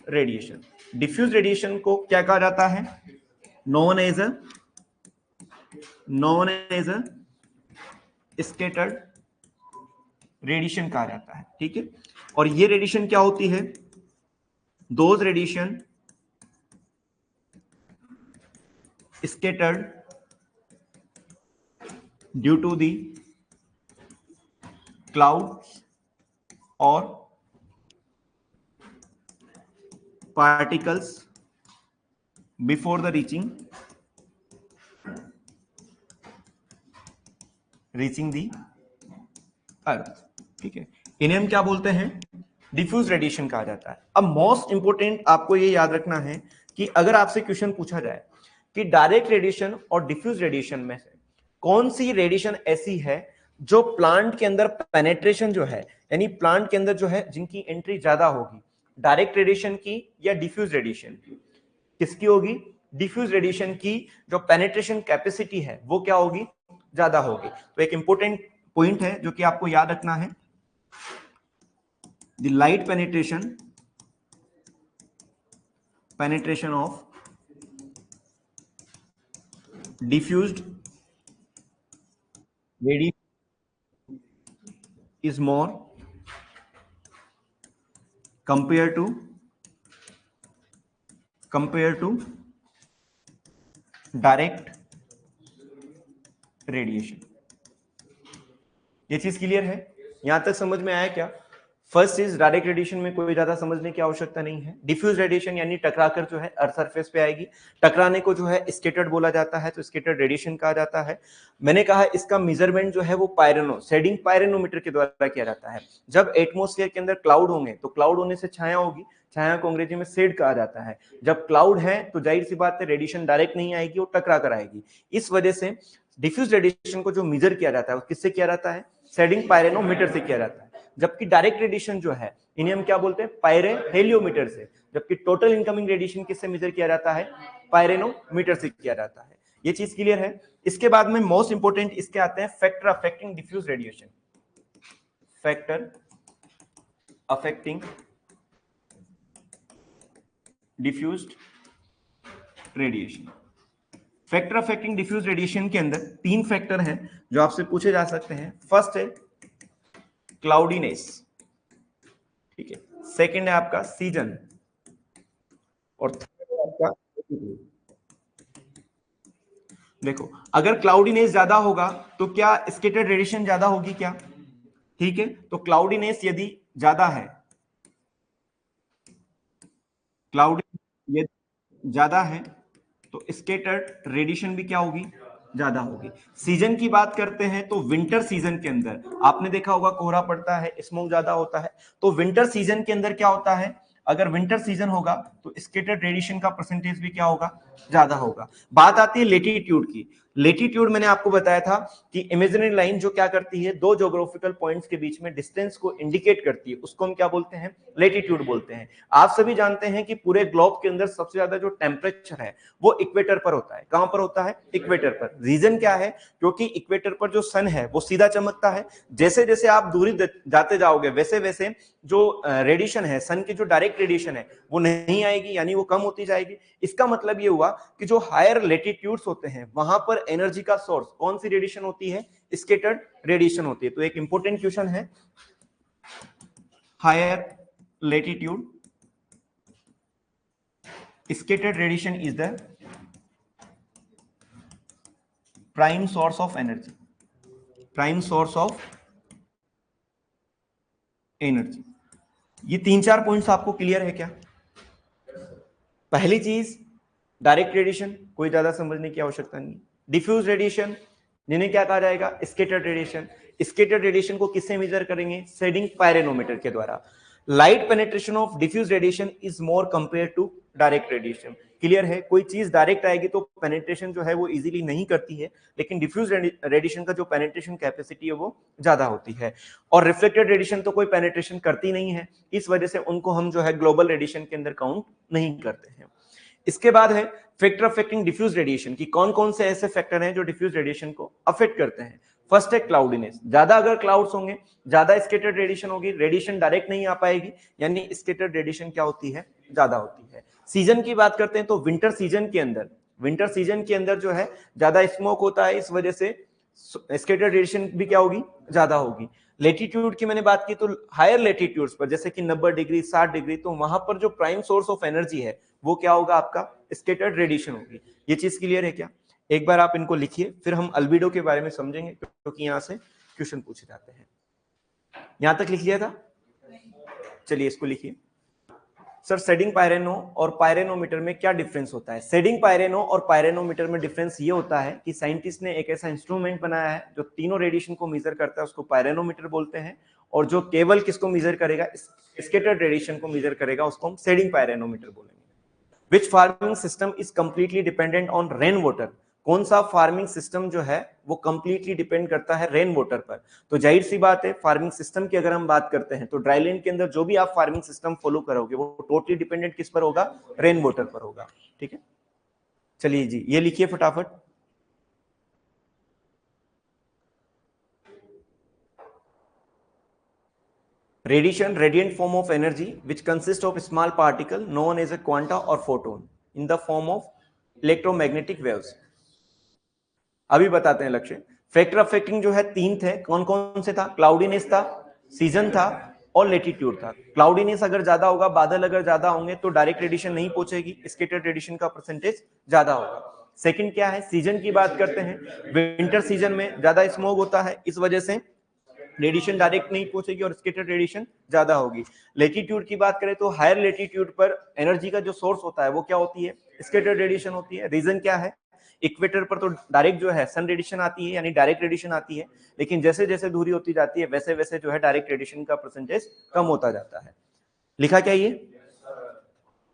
रेडिएशन। डिफ्यूज रेडिएशन को क्या कहा जाता है, known as a scattered radiation कहा जाता है, ठीक है। और ये रेडिएशन क्या होती है, those radiation scattered due to the clouds or particles before the reaching reaching the earth, ठीक है। इन्हें हम क्या बोलते हैं, डिफ्यूज रेडिएशन कहा जाता है। अब मोस्ट इंपोर्टेंट आपको ये याद रखना है कि अगर आपसे क्वेश्चन पूछा जाए कि डायरेक्ट रेडिएशन और डिफ्यूज रेडिएशन में से कौन सी रेडिएशन ऐसी है जो प्लांट के अंदर पेनेट्रेशन जो है, यानी प्लांट के अंदर जो है जिनकी एंट्री ज्यादा होगी, डायरेक्ट रेडिएशन की या डिफ्यूज रेडिएशन की, किसकी होगी, डिफ्यूज रेडिएशन की जो पेनेट्रेशन कैपेसिटी है वो क्या होगी, ज्यादा होगी। तो एक इंपॉर्टेंट पॉइंट है जो कि आपको याद रखना है, the light penetration of diffused radiation is more compared to direct radiation। ये चीज क्लियर है, यहां तक समझ में आया क्या? फर्स्ट इज डायरेक्ट रेडिएशन में कोई ज्यादा समझने की आवश्यकता नहीं है। डिफ्यूज रेडिएशन यानी टकराकर जो है अर्थ सरफेस पे आएगी, टकराने को जो है स्कैटर्ड बोला जाता है, तो स्कैटर्ड रेडिएशन कहा जाता है। मैंने कहा इसका मेजरमेंट जो है वो शेडिंग पायरेनोमीटर के द्वारा किया जाता है। जब एटमॉस्फेयर के अंदर क्लाउड होंगे तो क्लाउड होने से छाया होगी, छाया को अंग्रेजी में शेड कहा जाता है। जब क्लाउड है तो जाहिर सी बात है रेडिएशन डायरेक्ट नहीं आएगी, वो टकरा कर आएगी। इस वजह से डिफ्यूज रेडिएशन को जो मेजर किया जाता है वो किससे किया जाता है, शेडिंग पायरेनोमीटर से किया जाता है। जबकि डायरेक्ट रेडिएशन जो है इन्हें हम क्या बोलते हैं, पायरेहेलियोमीटर से। जबकि टोटल इनकमिंग रेडिएशन किससे मेजर किया जाता है, पायरेनोमीटर से किया जाता है। ये चीज क्लियर है। इसके बाद में मोस्ट इंपोर्टेंट इसके आते हैं factor affecting diffuse radiation. Factor affecting diffused radiation. Factor affecting diffuse radiation के अंदर 3 फैक्टर हैं जो आपसे पूछे जा सकते हैं। फर्स्ट है क्लाउडीनेस, ठीक है। सेकंड है आपका सीजन, और थर्ड है आपका देखो, अगर क्लाउडीनेस ज्यादा होगा तो क्या स्कैटर्ड रेडिएशन ज्यादा होगी क्या, ठीक है। तो क्लाउडीनेस यदि ज्यादा है, क्लाउडी यदि ज्यादा है तो स्कैटर्ड रेडिएशन भी क्या होगी, ज्यादा होगी। सीजन की बात करते हैं तो विंटर सीजन के अंदर आपने देखा होगा कोहरा पड़ता है, स्मोक ज्यादा होता है। तो विंटर सीजन के अंदर क्या होता है, अगर विंटर सीजन होगा तो स्कैटर्ड रेडिएशन का परसेंटेज भी क्या होगा, ज्यादा होगा। बात आती है लेटीट्यूड की। लेटीट्यूड मैंने आपको बताया था कि इमेजिनरी लाइन जो क्या करती है, दो ज्योग्राफिकल पॉइंट्स के बीच में डिस्टेंस को इंडिकेट करती है, उसको हम क्या बोलते हैं, लेटीट्यूड बोलते हैं। आप सभी जानते हैं कि पूरे ग्लोब के अंदर सबसे ज्यादा जो टेम्परेचर है वो इक्वेटर पर होता है। कहां पर होता है, इक्वेटर पर। रीजन क्या है, क्योंकि इक्वेटर पर जो सन है वो सीधा चमकता है। जैसे जैसे आप दूरी जाते जाओगे वैसे वैसे जो रेडिएशन है, सन की जो डायरेक्ट रेडिएशन है वो नहीं आएगी, यानी वो कम होती जाएगी। इसका मतलब ये हुआ कि जो हायर लेटीट्यूड्स होते हैं वहां पर एनर्जी का सोर्स कौन सी रेडिएशन होती है, स्कैटर्ड रेडिएशन होती है। तो एक इंपॉर्टेंट क्वेश्चन है, higher latitude scattered radiation is the prime source of energy, prime source of energy। ये 3-4 पॉइंट्स आपको क्लियर है क्या? पहली चीज डायरेक्ट रेडिएशन, कोई ज्यादा समझने की आवश्यकता नहीं। डिफ्यूज रेडिएशन जिन्हें क्या कहा जाएगा, स्कैटर्ड रेडिएशन। स्कैटर्ड रेडिएशन को किससे मेजर करेंगे, शेडिंग पायरेनोमीटर के द्वारा। Light penetration of diffuse radiation is more compare to direct radiation. Clear है, कोई चीज डायरेक्ट आएगी तो पेनिट्रेशन जो है वो इजीली नहीं करती है, लेकिन डिफ्यूज रेडिएशन का जो पेनिट्रेशन कैपेसिटी है वो ज्यादा होती है। और रिफ्लेक्टेड रेडिएशन तो कोई पेनिट्रेशन करती नहीं है, इस वजह से उनको हम जो है ग्लोबल रेडिएशन के अंदर काउंट नहीं करते हैं। इसके बाद है फैक्टर अफेक्टिंग डिफ्यूज रेडिएशन की कौन कौन से ऐसे फैक्टर हैं जो डिफ्यूज रेडिएशन को अफेक्ट करते हैं। फर्स्ट है क्लाउडीनेस, ज्यादा अगर क्लाउड्स होंगे ज्यादा स्कैटर्ड रेडिएशन होगी, रेडिएशन डायरेक्ट नहीं आ पाएगी, यानी स्कैटर्ड रेडिएशन क्या होती है, ज्यादा होती है। सीजन की बात करते हैं तो विंटर सीजन के अंदर जो है ज्यादा स्मोक होता है, इस वजह से स्कैटर्ड रेडिएशन भी क्या होगी, ज्यादा होगी। लेटीट्यूड की मैंने बात की तो हायर लेटीट्यूड्स पर जैसे कि 90 डिग्री 60 डिग्री, तो वहां पर जो प्राइम सोर्स ऑफ एनर्जी है वो क्या होगा, आपका स्कैटर्ड रेडिएशन होगी। ये चीज क्लियर है क्या? एक बार आप इनको लिखिए, फिर हम अल्बिडो के बारे में समझेंगे क्योंकि यहां से क्वेश्चन पूछे जाते हैं। यहां तक लिख लिया था, चलिए इसको लिखिए। सर सेडिंग पायरेनो और पायरेनोमीटर में क्या डिफरेंस होता है? सेडिंग पायरेनो और पायरेनोमीटर में डिफरेंस ये होता है कि साइंटिस्ट ने एक ऐसा इंस्ट्रूमेंट बनाया है जो तीनों रेडिएशन को मेजर करता है, उसको पायरेनोमीटर बोलते हैं, और जो केवल किसको मेजर करेगा, स्कैटर्ड रेडिएशन को मेजर करेगा, उसको हम सेडिंग पायरेनोमीटर बोलेंगे। Which farming system is completely dependent on rain water? कौन सा फार्मिंग सिस्टम जो है वो कंप्लीटली डिपेंड करता है रेन वाटर पर? तो जाहिर सी बात है, फार्मिंग सिस्टम की अगर हम बात करते हैं तो ड्राईलैंड के अंदर जो भी आप फार्मिंग सिस्टम फॉलो करोगे वो टोटली डिपेंडेंट किस पर होगा? रेन वाटर पर होगा। ठीक है, चलिए जी ये लिखिए फटाफट। Radiation, radiant form of energy which consists of small particle known as a quanta or photon in the form of electromagnetic waves. अभी बताते हैं लक्ष्य। फैक्टर अफेक्टिंग जो है तीन थे, कौन कौन से था? क्लाउडीनेस था, सीजन था और लेटीट्यूड था। क्लाउडीनेस अगर ज्यादा होगा, बादल अगर ज्यादा होंगे तो डायरेक्ट रेडिएशन नहीं पहुंचेगी, स्कैटर्ड रेडिएशन का परसेंटेज ज्यादा होगा। सेकंड क्या है? सीजन की बात करते हैं, विंटर सीजन में ज्यादा स्मोक होता है, इस वजह से रेडिएशन डायरेक्ट नहीं पहुंचेगी और स्कैटर्ड रेडिएशन ज्यादा होगी। लेटीट्यूड की बात करें तो हायर लेटीट्यूड पर एनर्जी का जो सोर्स होता है वो क्या होती है? स्कैटर्ड रेडिएशन होती है। रीजन क्या है? इक्वेटर पर तो डायरेक्ट जो है सन रेडिएशन आती है, यानी डायरेक्ट रेडिएशन आती है, लेकिन जैसे जैसे दूरी होती जाती है वैसे वैसे जो है डायरेक्ट रेडिएशन का परसेंटेज कम होता जाता है। लिखा क्या ये?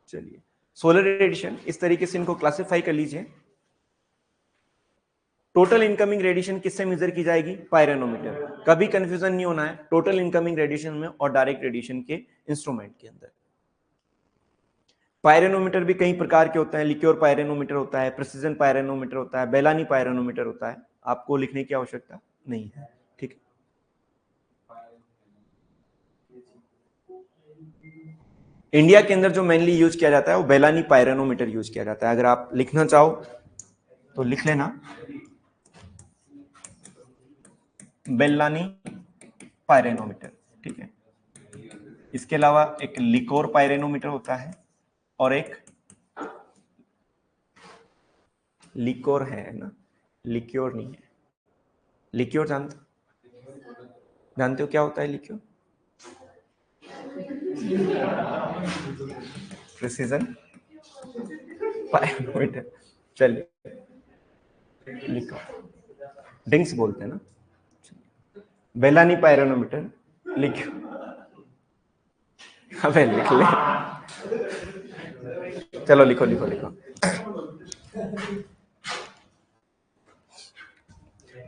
चलिए, सोलर रेडिएशन इस तरीके से इनको क्लासिफाई कर लीजिए। टोटल इनकमिंग रेडिएशन किससे मेजर की जाएगी? पायरेनोमीटर। कभी कंफ्यूजन नहीं होना है टोटल इनकमिंग रेडिएशन में और डायरेक्ट रेडिएशन के इंस्ट्रूमेंट के अंदर। पायरेनोमीटर भी कई प्रकार के होते हैं, लिक्योर पायरेनोमीटर होता है, प्रिसिजन पायरेनोमीटर होता है, बेलानी पायरेनोमीटर होता है। आपको लिखने की आवश्यकता नहीं है, ठीक है। इंडिया के अंदर जो मेनली यूज किया जाता है वो बेलानी पायरेनोमीटर यूज किया जाता है। अगर आप लिखना चाहो तो लिख लेना, बेलानी पायरेनोमीटर, ठीक है। इसके अलावा एक लिकोर पायरेनोमीटर होता है और एक लिकोर है ना, लिक्योर नहीं है। लिक्योर जानते हो क्या होता है लिक्योर? प्रिसिजन पायरेनोमीटर, चलिए लिखो, डिंग्स बोलते हैं ना। बेलानी पायरेनोमीटर लिखो, अबे लिख ले, चलो लिखो लिखो लिखो।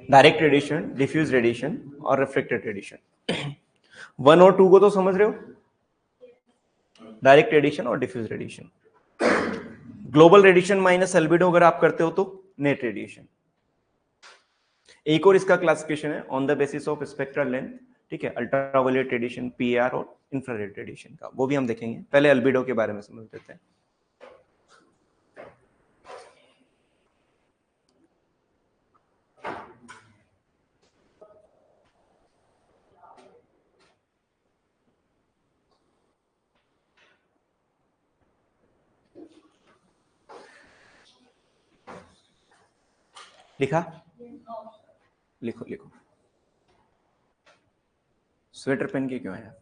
डायरेक्ट रेडिएशन, डिफ्यूज रेडिएशन और रिफ्लेक्टेड रेडिएशन। 1 और 2 को तो समझ रहे हो, डायरेक्ट रेडिएशन और diffuse radiation. Global radiation minus albedo अगर आप करते हो तो नेट रेडिएशन। एक और इसका क्लासिफिकेशन है on the basis of spectral length, ठीक है, अल्ट्रावायलेट रेडिएशन, पीआर और इंफ्रारेड रेडिएशन का, वो भी हम देखेंगे। पहले एल्बिडो के बारे में समझ लेते हैं। लिखा? लिखो लिखो। स्वेटर पहन के क्यों है?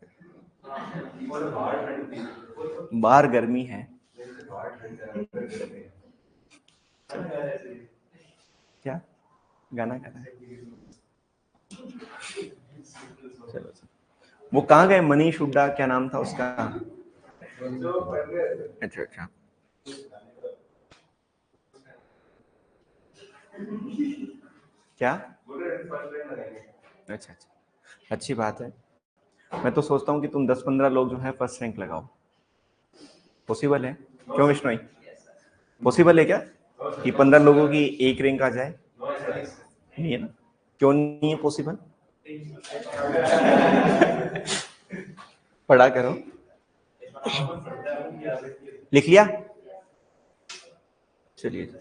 बाहर गर्मी है। क्या गाना गाना है? चलो, वो कहाँ गए? मनीष हुड्डा, क्या नाम था उसका? अच्छा अच्छा, क्या? अच्छा अच्छा, अच्छी बात है। मैं तो सोचता हूँ कि तुम 10-15 लोग जो है फर्स्ट रैंक लगाओ। पॉसिबल है? क्यों विष्णु, पॉसिबल है क्या कि 15 लोगों की एक रैंक आ जाए? नहीं है ना? क्यों नहीं है पॉसिबल? पढ़ा करो। लिख लिया? चलिए,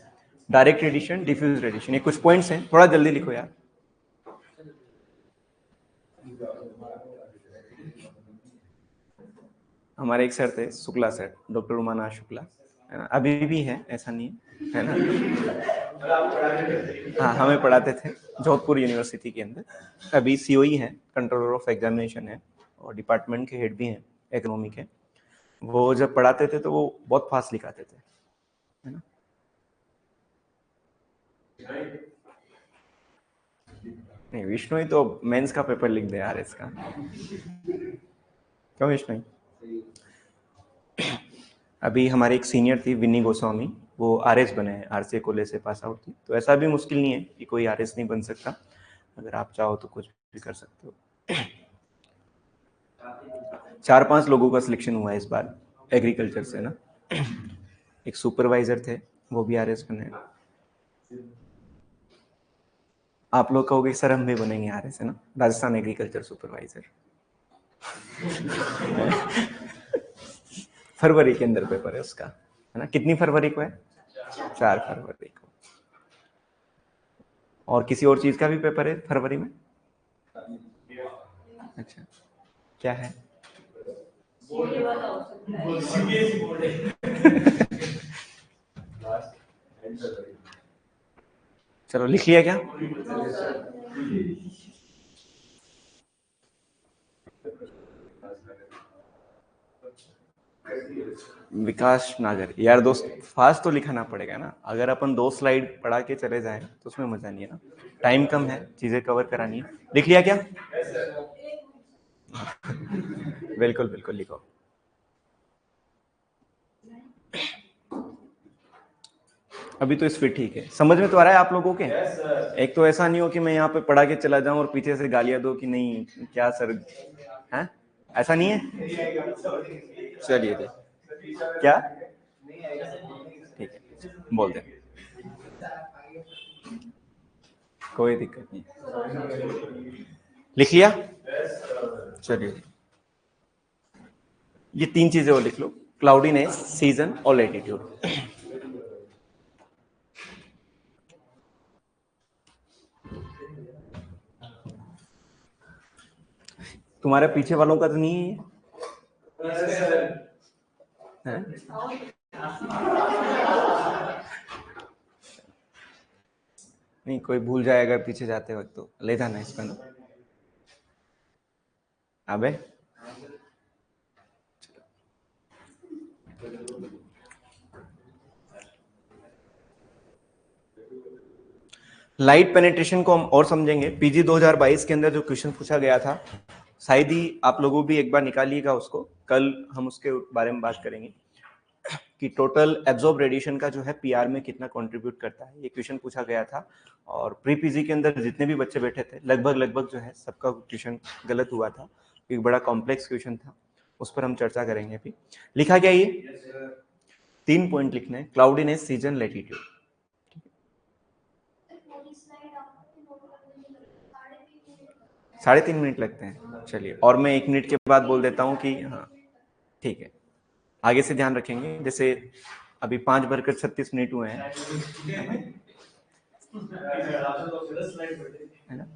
डायरेक्ट रेडिएशन, डिफ्यूज रेडिएशन, ये कुछ पॉइंट्स हैं, थोड़ा जल्दी लिखो यार। हमारे एक सर थे, शुक्ला सर, डॉक्टर उमानाथ शुक्ला, है ना, अभी भी है, ऐसा नहीं है ना। हाँ, हमें पढ़ाते थे जोधपुर यूनिवर्सिटी के अंदर। अभी सीओई है, कंट्रोलर ऑफ एग्जामिनेशन है, और डिपार्टमेंट के हेड भी हैं इकोनॉमी के। वो जब पढ़ाते थे तो वो बहुत फास्ट लिखाते थे, है ना? नहीं, विष्णु ही तो मेंस का पेपर लिख दे यार इसका। क्यों विष्णु? अभी हमारी एक सीनियर थी विन्नी गोस्वामी, वो आरएस बने हैं, आरसीए कॉलेज से पास आउट थी। तो ऐसा भी मुश्किल नहीं है कि कोई आरएस नहीं बन सकता, अगर आप चाहो तो कुछ भी कर सकते हो। 4-5 लोगों का सिलेक्शन हुआ है इस बार एग्रीकल्चर से ना। एक सुपरवाइजर थे, वो भी आरएस बने। आप लोग कहोगे सर हम भी बनेंगे आरएस, है ना, राजस्थान एग्रीकल्चर सुपरवाइजर। फरवरी के अंदर पेपर है उसका, है ना? कितनी फरवरी को है? 4 फरवरी को। और किसी और चीज का भी पेपर है फरवरी में? अच्छा, क्या है? चलो लिख लिया क्या? विकास नागर यार दोस्त, फास्ट तो लिखाना पड़ेगा ना। अगर अपन 2 स्लाइड पढ़ा के चले जाए तो उसमें मजा नहीं है ना, टाइम कम है, चीजें कवर करानी है। लिख लिया क्या? बिल्कुल बिल्कुल लिखो। अभी तो स्पीड ठीक है, समझ में तो आ रहा है आप लोगों के? एक तो ऐसा नहीं हो कि मैं यहाँ पे पढ़ा के चला जाऊं और पीछे से गालियां दो कि नहीं क्या सर, हैं? ऐसा नहीं है? चलिए दे क्या, ठीक है बोल दे, कोई दिक्कत नहीं। लिख लिया? चलिए, ये 3 चीजें वो लिख लो, क्लाउडीनेस, सीजन और लैटिट्यूड। तुम्हारे पीछे वालों का तो नहीं है? नहीं, कोई भूल जाए अगर पीछे जाते वक्त तो ले जाना इसका ना। अबे लाइट पेनिट्रेशन को हम और समझेंगे। पीजी 2022 के अंदर जो क्वेश्चन पूछा गया था, शायद ही आप लोगों भी एक बार निकालिएगा उसको, कल हम उसके बारे में बात करेंगे कि टोटल एब्जॉर्ब रेडिएशन का जो है पीआर में कितना कंट्रीब्यूट करता है। ये क्वेश्चन पूछा गया था और प्री पीजी के अंदर जितने भी बच्चे बैठे थे लगभग जो है सबका क्वेश्चन गलत हुआ था। एक बड़ा कॉम्प्लेक्स क्वेश्चन था, उस पर हम चर्चा करेंगे। अभी लिखा क्या? ये 3 पॉइंट लिखने हैं, क्लाउडीनेस, सीजन, लैटिट्यूड। 3.5 मिनट लगते हैं। चलिए, और मैं 1 मिनट के बाद बोल देता हूँ कि हाँ ठीक है, आगे से ध्यान रखेंगे। जैसे अभी 5:36 हुए हैं, है ना?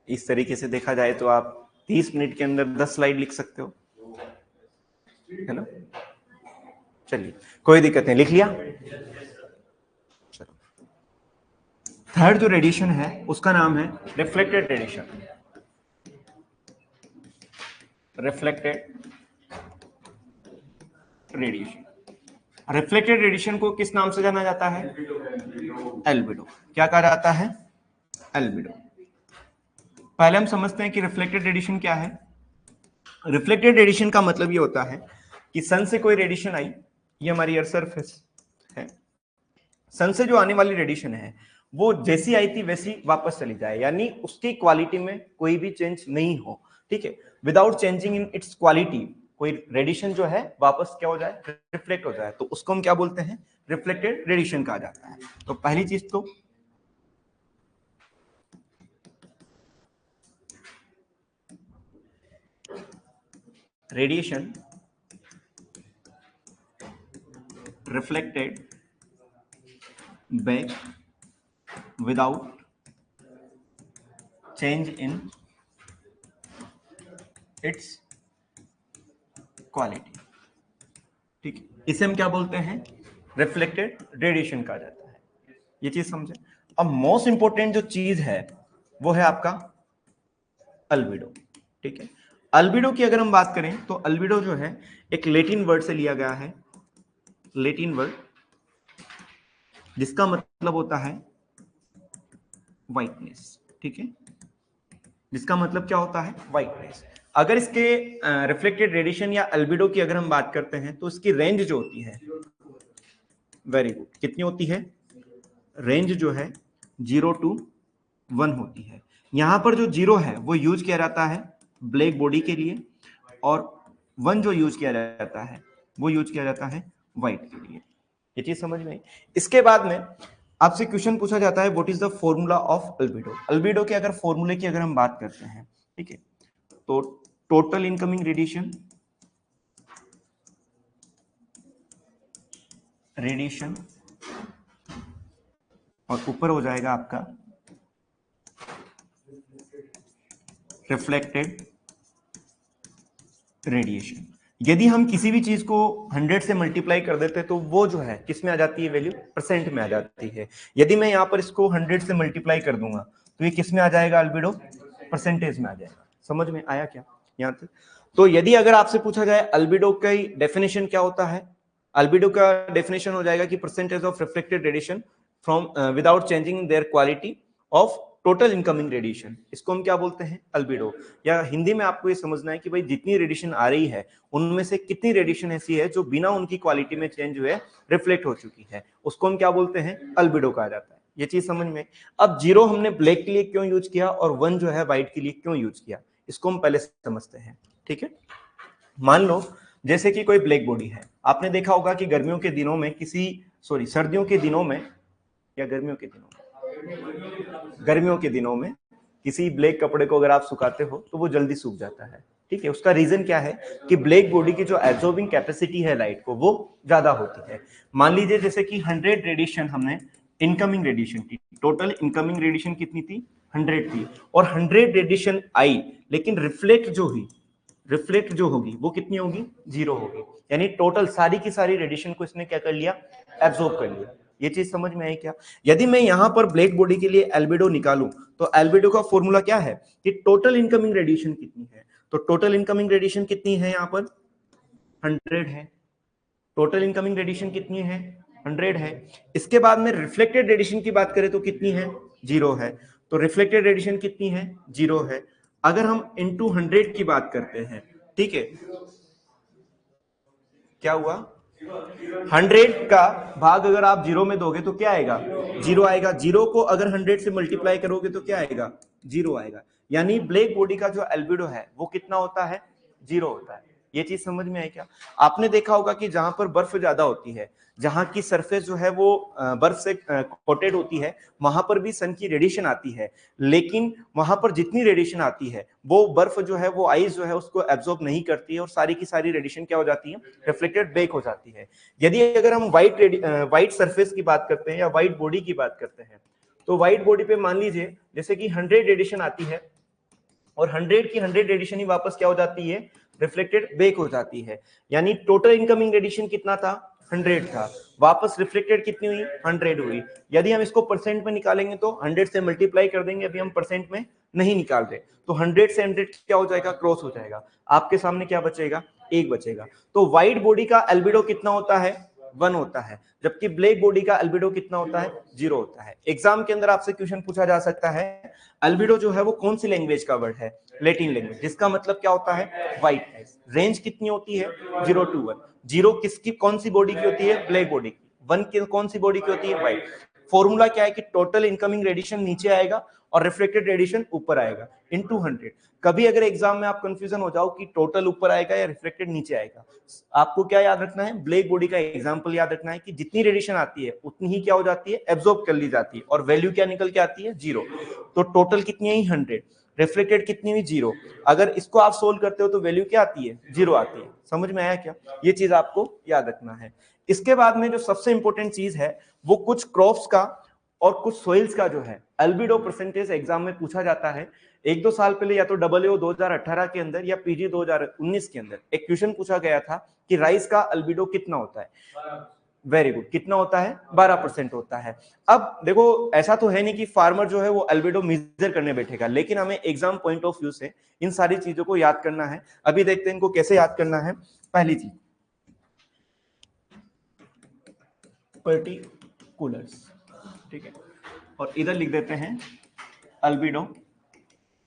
इस तरीके से देखा जाए तो आप 30 मिनट के अंदर 10 स्लाइड लिख सकते हो, है ना? चलिए, कोई दिक्कत नहीं, लिख लिया? चलो, थर्ड जो रेडिएशन है उसका नाम है reflected radiation. Reflected radiation. Reflected radiation को किस नाम से जाना जाता है? एल्बिडो। क्या कहा जाता है? एल्बिडो। पहले हम समझते हैं कि रिफ्लेक्टेड रेडिएशन क्या है। रिफ्लेक्टेड रेडिएशन का मतलब ये होता है कि सन से कोई रेडिएशन आई, ये हमारी अर्थ सरफेस है, सन से जो आने वाली रेडिएशन है वो जैसी आई थी वैसी वापस चली जाए, यानी उसकी क्वालिटी में कोई भी चेंज नहीं हो, ठीक है, without changing in its quality. कोई रेडिएशन जो है वापस क्या हो जाए? रिफ्लेक्ट हो जाए, तो उसको हम क्या बोलते हैं? रिफ्लेक्टेड रेडिएशन कहा जाता है। तो पहली चीज तो radiation reflected back without change in its quality, ठीक है, इसे हम क्या बोलते हैं? रिफ्लेक्टेड रेडिएशन कहा जाता है। ये चीज समझे। अब मोस्ट इंपोर्टेंट जो चीज है वो है आपका अल्बिडो, ठीक है। अल्बिडो की अगर हम बात करें तो अल्बिडो जो है एक लैटिन वर्ड से लिया गया है, लैटिन वर्ड, जिसका मतलब होता है वाइटनेस, ठीक है, जिसका मतलब क्या होता है, वाइटनेस। अगर इसके रिफ्लेक्टेड रेडिएशन या अल्बिडो की अगर हम बात करते हैं तो इसकी रेंज जो होती है, वेरी गुड, कितनी होती है, रेंज जो है 0 to 1 होती है। यहां पर जो 0 है वो यूज किया जाता है ब्लैक बॉडी के लिए, और 1 जो यूज किया जाता है वो यूज किया जाता है व्हाइट के लिए। ये चीज समझ में आई। इसके बाद में आपसे क्वेश्चन पूछा जाता है what is the formula of albedo. Albedo के अगर फॉर्मूले की अगर हम बात करते हैं, ठीक है, तो टोटल इनकमिंग रेडिएशन, रेडिएशन, और ऊपर हो जाएगा आपका रिफ्लेक्टेड रेडिएशन। यदि हम किसी भी चीज को 100 से मल्टीप्लाई कर देते हैं तो वो जो है किस में आ जाती है, वैल्यू परसेंट में आ जाती है। यदि मैं यहाँ पर इसको 100 से मल्टीप्लाई कर दूंगा तो ये किस में आ जाएगा, अल्बिडो परसेंटेज में आ जाएगा। समझ में आया क्या यहाँ तक? तो यदि अगर आपसे पूछा जाए अल्बिडो का डेफिनेशन क्या होता है, अल्बिडो का डेफिनेशन हो जाएगा कि percentage of reflected radiation from without changing their quality of total incoming radiation, इसको हम क्या बोलते हैं, अल्बिडो। या हिंदी में आपको ये समझना है कि भाई जितनी रेडिएशन आ रही है उनमें से कितनी रेडिएशन ऐसी है जो बिना उनकी क्वालिटी में चेंज हुए रिफ्लेक्ट हो चुकी है, उसको हम क्या बोलते हैं, अल्बिडो कहा जाता है। ये चीज समझ में। अब 0 हमने ब्लैक के लिए क्यों यूज किया और 1 जो है व्हाइट के लिए क्यों यूज किया, इसको हम पहले समझते हैं, ठीक है। मान लो जैसे कि कोई ब्लैक बॉडी है, आपने देखा होगा कि गर्मियों के दिनों में सर्दियों के दिनों में या गर्मियों के दिनों में किसी ब्लैक कपड़े को अगर आप सुखाते हो तो वो जल्दी सूख जाता है, ठीक है। उसका रीजन क्या है कि ब्लैक बॉडी की जो एब्जॉर्बिंग कैपेसिटी है लाइट को वो ज्यादा होती है। मान लीजिए जैसे कि 100 रेडिएशन हमने इनकमिंग रेडिएशन की, टोटल इनकमिंग रेडिएशन कितनी थी, 100 थी, और 100 रेडिएशन आई, लेकिन रिफ्लेक्ट जो होगी वो कितनी होगी, 0 होगी। यानी टोटल सारी की सारी रेडिएशन को इसने क्या कर लिया, एब्जॉर्ब कर लिया। ये चीज समझ में आई क्या? यदि मैं यहां पर ब्लैक बॉडी के लिए एल्बिडो निकालूं तो एल्बिडो का फॉर्मूला क्या है कि टोटल इनकमिंग रेडिएशन कितनी है, तो टोटल इनकमिंग रेडिएशन कितनी है, यहां पर 100 है। टोटल इनकमिंग रेडिएशन कितनी है, 100 है। इसके बाद में रिफ्लेक्टेड रेडिएशन की बात करें तो कितनी है, 0 है। तो रिफ्लेक्टेड रेडिएशन कितनी है, 0 है। अगर हम इंटू 100 की बात करते हैं, ठीक है, क्या हुआ, 100 का भाग अगर आप 0 में दोगे तो क्या आएगा, 0 आएगा। 0 को अगर 100 से मल्टीप्लाई करोगे तो क्या आएगा, 0 आएगा। यानी ब्लैक बॉडी का जो एल्बिडो है वो कितना होता है, 0 होता है। ये चीज समझ में आई क्या? आपने देखा होगा कि जहां पर बर्फ ज्यादा होती है, जहां की सरफेस जो है वो बर्फ से कोटेड होती है, वहां पर भी सन की रेडिएशन आती है, लेकिन वहां पर जितनी रेडिएशन आती है वो बर्फ जो है वो आइस जो है उसको एब्जॉर्ब नहीं करती है, और सारी की सारी रेडिएशन क्या हो जाती है, रिफ्लेक्टेड बैक हो जाती है। यदि अगर हम व्हाइट सरफेस की बात करते हैं या व्हाइट बॉडी की बात करते हैं, तो व्हाइट बॉडी पे मान लीजिए जैसे कि 100 रेडिएशन आती है, और 100 की 100 रेडिएशन ही वापस क्या हो जाती है, रिफ्लेक्टेड बैक हो जाती है। यानी टोटल इनकमिंग रेडिएशन कितना था, 100 था, वापस रिफ्लेक्टेड कितनी हुई, 100 हुई। यदि हम इसको परसेंट में निकालेंगे तो 100 से मल्टीप्लाई कर देंगे, अभी हम परसेंट में नहीं निकाल रहे, तो 100 से 100 क्या हो जाएगा, क्रॉस हो जाएगा। आपके सामने क्या बचेगा, 1 बचेगा। तो व्हाइट बॉडी का एल्बिडो कितना होता है, 1 होता है, जबकि ब्लैक बॉडी का एल्बिडो कितना होता है, 0 होता है। एग्जाम के अंदर आपसे क्वेश्चन पूछा जा सकता है एल्बिडो जो है वो कौन सी लैंग्वेज का वर्ड है, लैटिन लैंग्वेज, जिसका मतलब क्या होता है, व्हाइटनेस। रेंज कितनी होती है, 0 to 1। 0 किसकी कौन सी बॉडी की होती है, ब्लैक बॉडी की। 1 की कौन सी बॉडी की होती है, व्हाइट। फॉर्मूला क्या है कि टोटल इनकमिंग रेडिएशन नीचे आएगा और रिफ्लेक्टेड रेडिएशन ऊपर आएगा इनटू 100। कभी अगर एग्जाम में आप कंफ्यूजन हो जाओ कि टोटल ऊपर आएगा या रिफ्लेक्टेड नीचे आएगा, आपको क्या याद रखना है, ब्लैक बॉडी का एग्जांपल याद रखना है कि जितनी रेडिएशन आती है उतनी ही क्या हो जाती है, एब्जॉर्ब कर ली जाती है, और वैल्यू क्या निकल के आती है, 0। तो टोटल कितनी है, 100, रिफ्लेक्टेड कितनी हुई, 0। अगर इसको आप सोल्व करते हो तो वैल्यू क्या आती है, 0 आती है। समझ में आया क्या? ये चीज आपको याद रखना है। इसके बाद में जो सबसे इंपॉर्टेंट चीज है वो कुछ क्रॉप्स का और कुछ सोइल्स का जो है अल्बिडो परसेंटेज एग्जाम में पूछा जाता है। 1-2 साल पहले या तो डब्ल्यूओ 2018 के अंदर या पीजी 2019 के अंदर एक क्वेश्चन पूछा गया था कि राइस का अल्बिडो कितना होता है। वेरी गुड, कितना होता है? 12% होता है। अब देखो ऐसा तो है नहीं कि फार्मर जो है वो अल्बिडो मेजर करने बैठेगा, लेकिन हमें एग्जाम पॉइंट ऑफ व्यू से इन सारी चीजों को याद करना है। अभी देखते हैं इनको कैसे याद करना है। पहली चीज पर्टिकुलर्स, ठीक है, और इधर लिख देते हैं अल्बिडो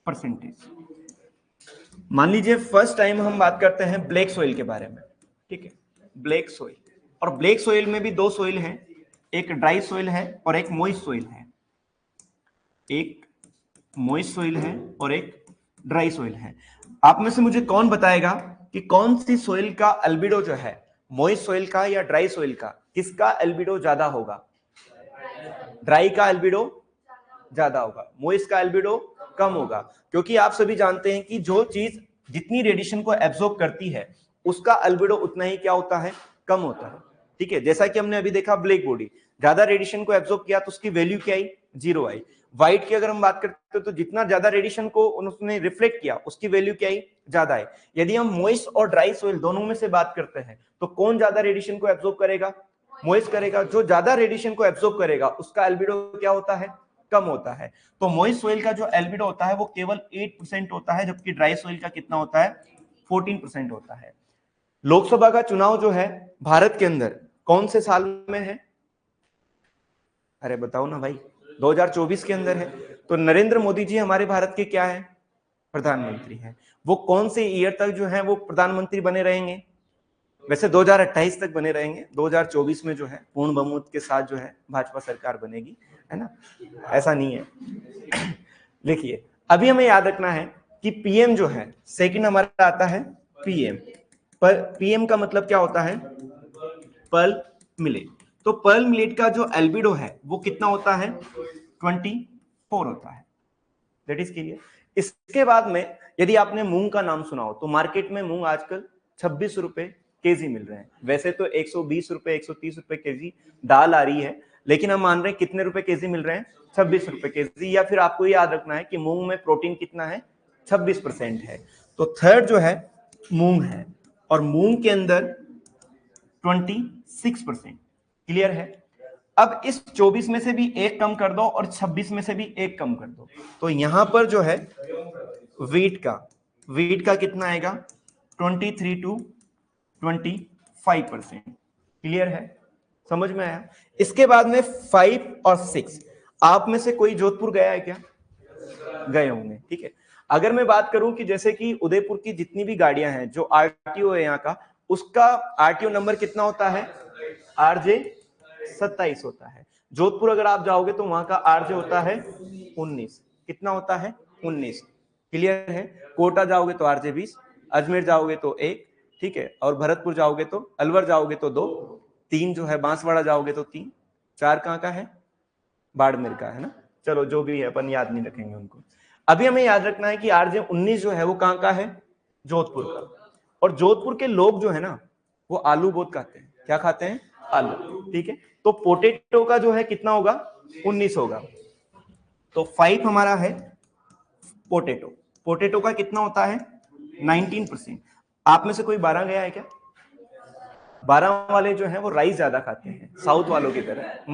परसेंटेज। मान लीजिए फर्स्ट टाइम हम बात करते हैं ब्लैक सॉइल के बारे में, ठीक है, ब्लैक सॉइल। और ब्लैक सॉइल में भी दो सॉइल हैं, एक ड्राई सॉइल है और एक मॉइस्ट सॉइल है। एक मॉइस्ट सॉइल है और एक ड्राई सॉइल है। आप में से मुझे कौन बताएगा कि कौन सी सॉइल का अल्बिडो जो है, मॉइस्ट सॉइल का या ड्राई सॉइल का, किसका अल्बिडो ज्यादा होगा? ड्राई का अल्बिडो ज्यादा होगा, मॉइस्ट का अल्बिडो कम होगा। क्योंकि आप सभी जानते हैं कि जो चीज जितनी रेडिएशन को एब्जॉर्ब करती है उसका अल्बिडो उतना ही क्या होता है? कम होता है, ठीक है। जैसा कि हमने अभी देखा ब्लैक बॉडी ज्यादा रेडिएशन को एब्जॉर्ब किया तो उसकी वैल्यू क्या आई? 0 आई। व्हाइट की अगर हम बात करते हैं तो जितना ज्यादा रेडिएशन को उसने रिफ्लेक्ट किया उसकी वैल्यू क्या आई? ज्यादा आई। यदि हम मॉइस्ट और ड्राई सॉइल दोनों में से बात करते हैं तो कौन ज्यादा रेडिएशन को एब्जॉर्ब करेगा? मॉइस्ट करेगा। जो ज्यादा रेडिएशन को एब्जॉर्ब करेगा उसका अल्बिडो क्या होता है? कम होता है। तो मॉइस्ट सॉइल का जो अल्बिडो होता है वो केवल 8% होता है, जबकि ड्राई सॉइल का कितना होता है? 14% होता है। लोकसभा का चुनाव जो है भारत के अंदर कौन से साल में है? अरे बताओ ना भाई, 2024 के अंदर है। तो नरेंद्र मोदी जी हमारे भारत के क्या है? प्रधानमंत्री हैं। वो कौन से ईयर तक जो है वो प्रधानमंत्री बने रहेंगे? वैसे 2028 तक बने रहेंगे। 2024 में जो है पूर्ण बहुमत के साथ जो है भाजपा सरकार बनेगी, है ना? ऐसा नहीं है। देखिए अभी हमें याद रखना है कि पीएम जो है सेकंड हमारा आता है पीएम। पर पीएम का मतलब क्या होता है? Pearl millet. तो पर्ल मिलेट का जो एल्बिडो है वो कितना होता है? 24 होता है। That is clear. इसके बाद में यदि आपने मूंग का नाम सुना हो तो मार्केट में मूंग आजकल 26 रुपए केजी मिल रहे हैं। वैसे तो 120 रुपए 130 रुपए केजी दाल आ रही है, लेकिन हम मान रहे हैं कितने रुपए केजी मिल रहे हैं? 26 रुपए केजी। या फिर आपको याद रखना है कि मूंग में प्रोटीन कितना है? 26% है। तो थर्ड जो है मूंग है, और मूंग के अंदर 26%। क्लियर है। अब इस 24 में से भी एक कम कर दो और 26 में से भी एक कम कर दो, तो यहां पर जो है वीट का कितना आएगा? 23 to 25%। क्लियर है? समझ में आया? इसके बाद में 5 और 6, आप में से कोई जोधपुर गया है क्या? गए होंगे, ठीक है। अगर मैं बात करूं कि जैसे कि उदयपुर की जितनी भी गाड़ियां हैं, जो आरटीओ है यहाँ का, उसका आरटीओ नंबर कितना होता है? RJ 27 होता है। जोधपुर अगर आप जाओगे तो वहां का RJ होता है 19। कितना होता है? 19। क्लियर है? कोटा जाओगे तो RJ 20, अजमेर जाओगे तो 1, ठीक है, और भरतपुर जाओगे तो, अलवर जाओगे तो 2, 3 जो है बांसवाड़ा जाओगे तो 3, 4 कहाँ का है? बाड़मेर का, है ना? चलो जो भी है अपन याद नहीं रखेंगे उनको। अभी हमें याद रखना है कि RJ 19 जो है वो कहाँ का है? जोधपुर का। और जोधपुर के लोग जो है ना वो आलू बहुत खाते हैं। क्या खाते हैं? आलू, ठीक है। तो पोटैटो का जो है कितना होगा? 19 होगा। तो 5 हमारा है पोटैटो। पोटैटो का कितना होता है? 19%। आप में से कोई 12 गया है क्या? 12 वाले जो है वो राइस ज्यादा खाते हैं, साउथ वालों की तरह।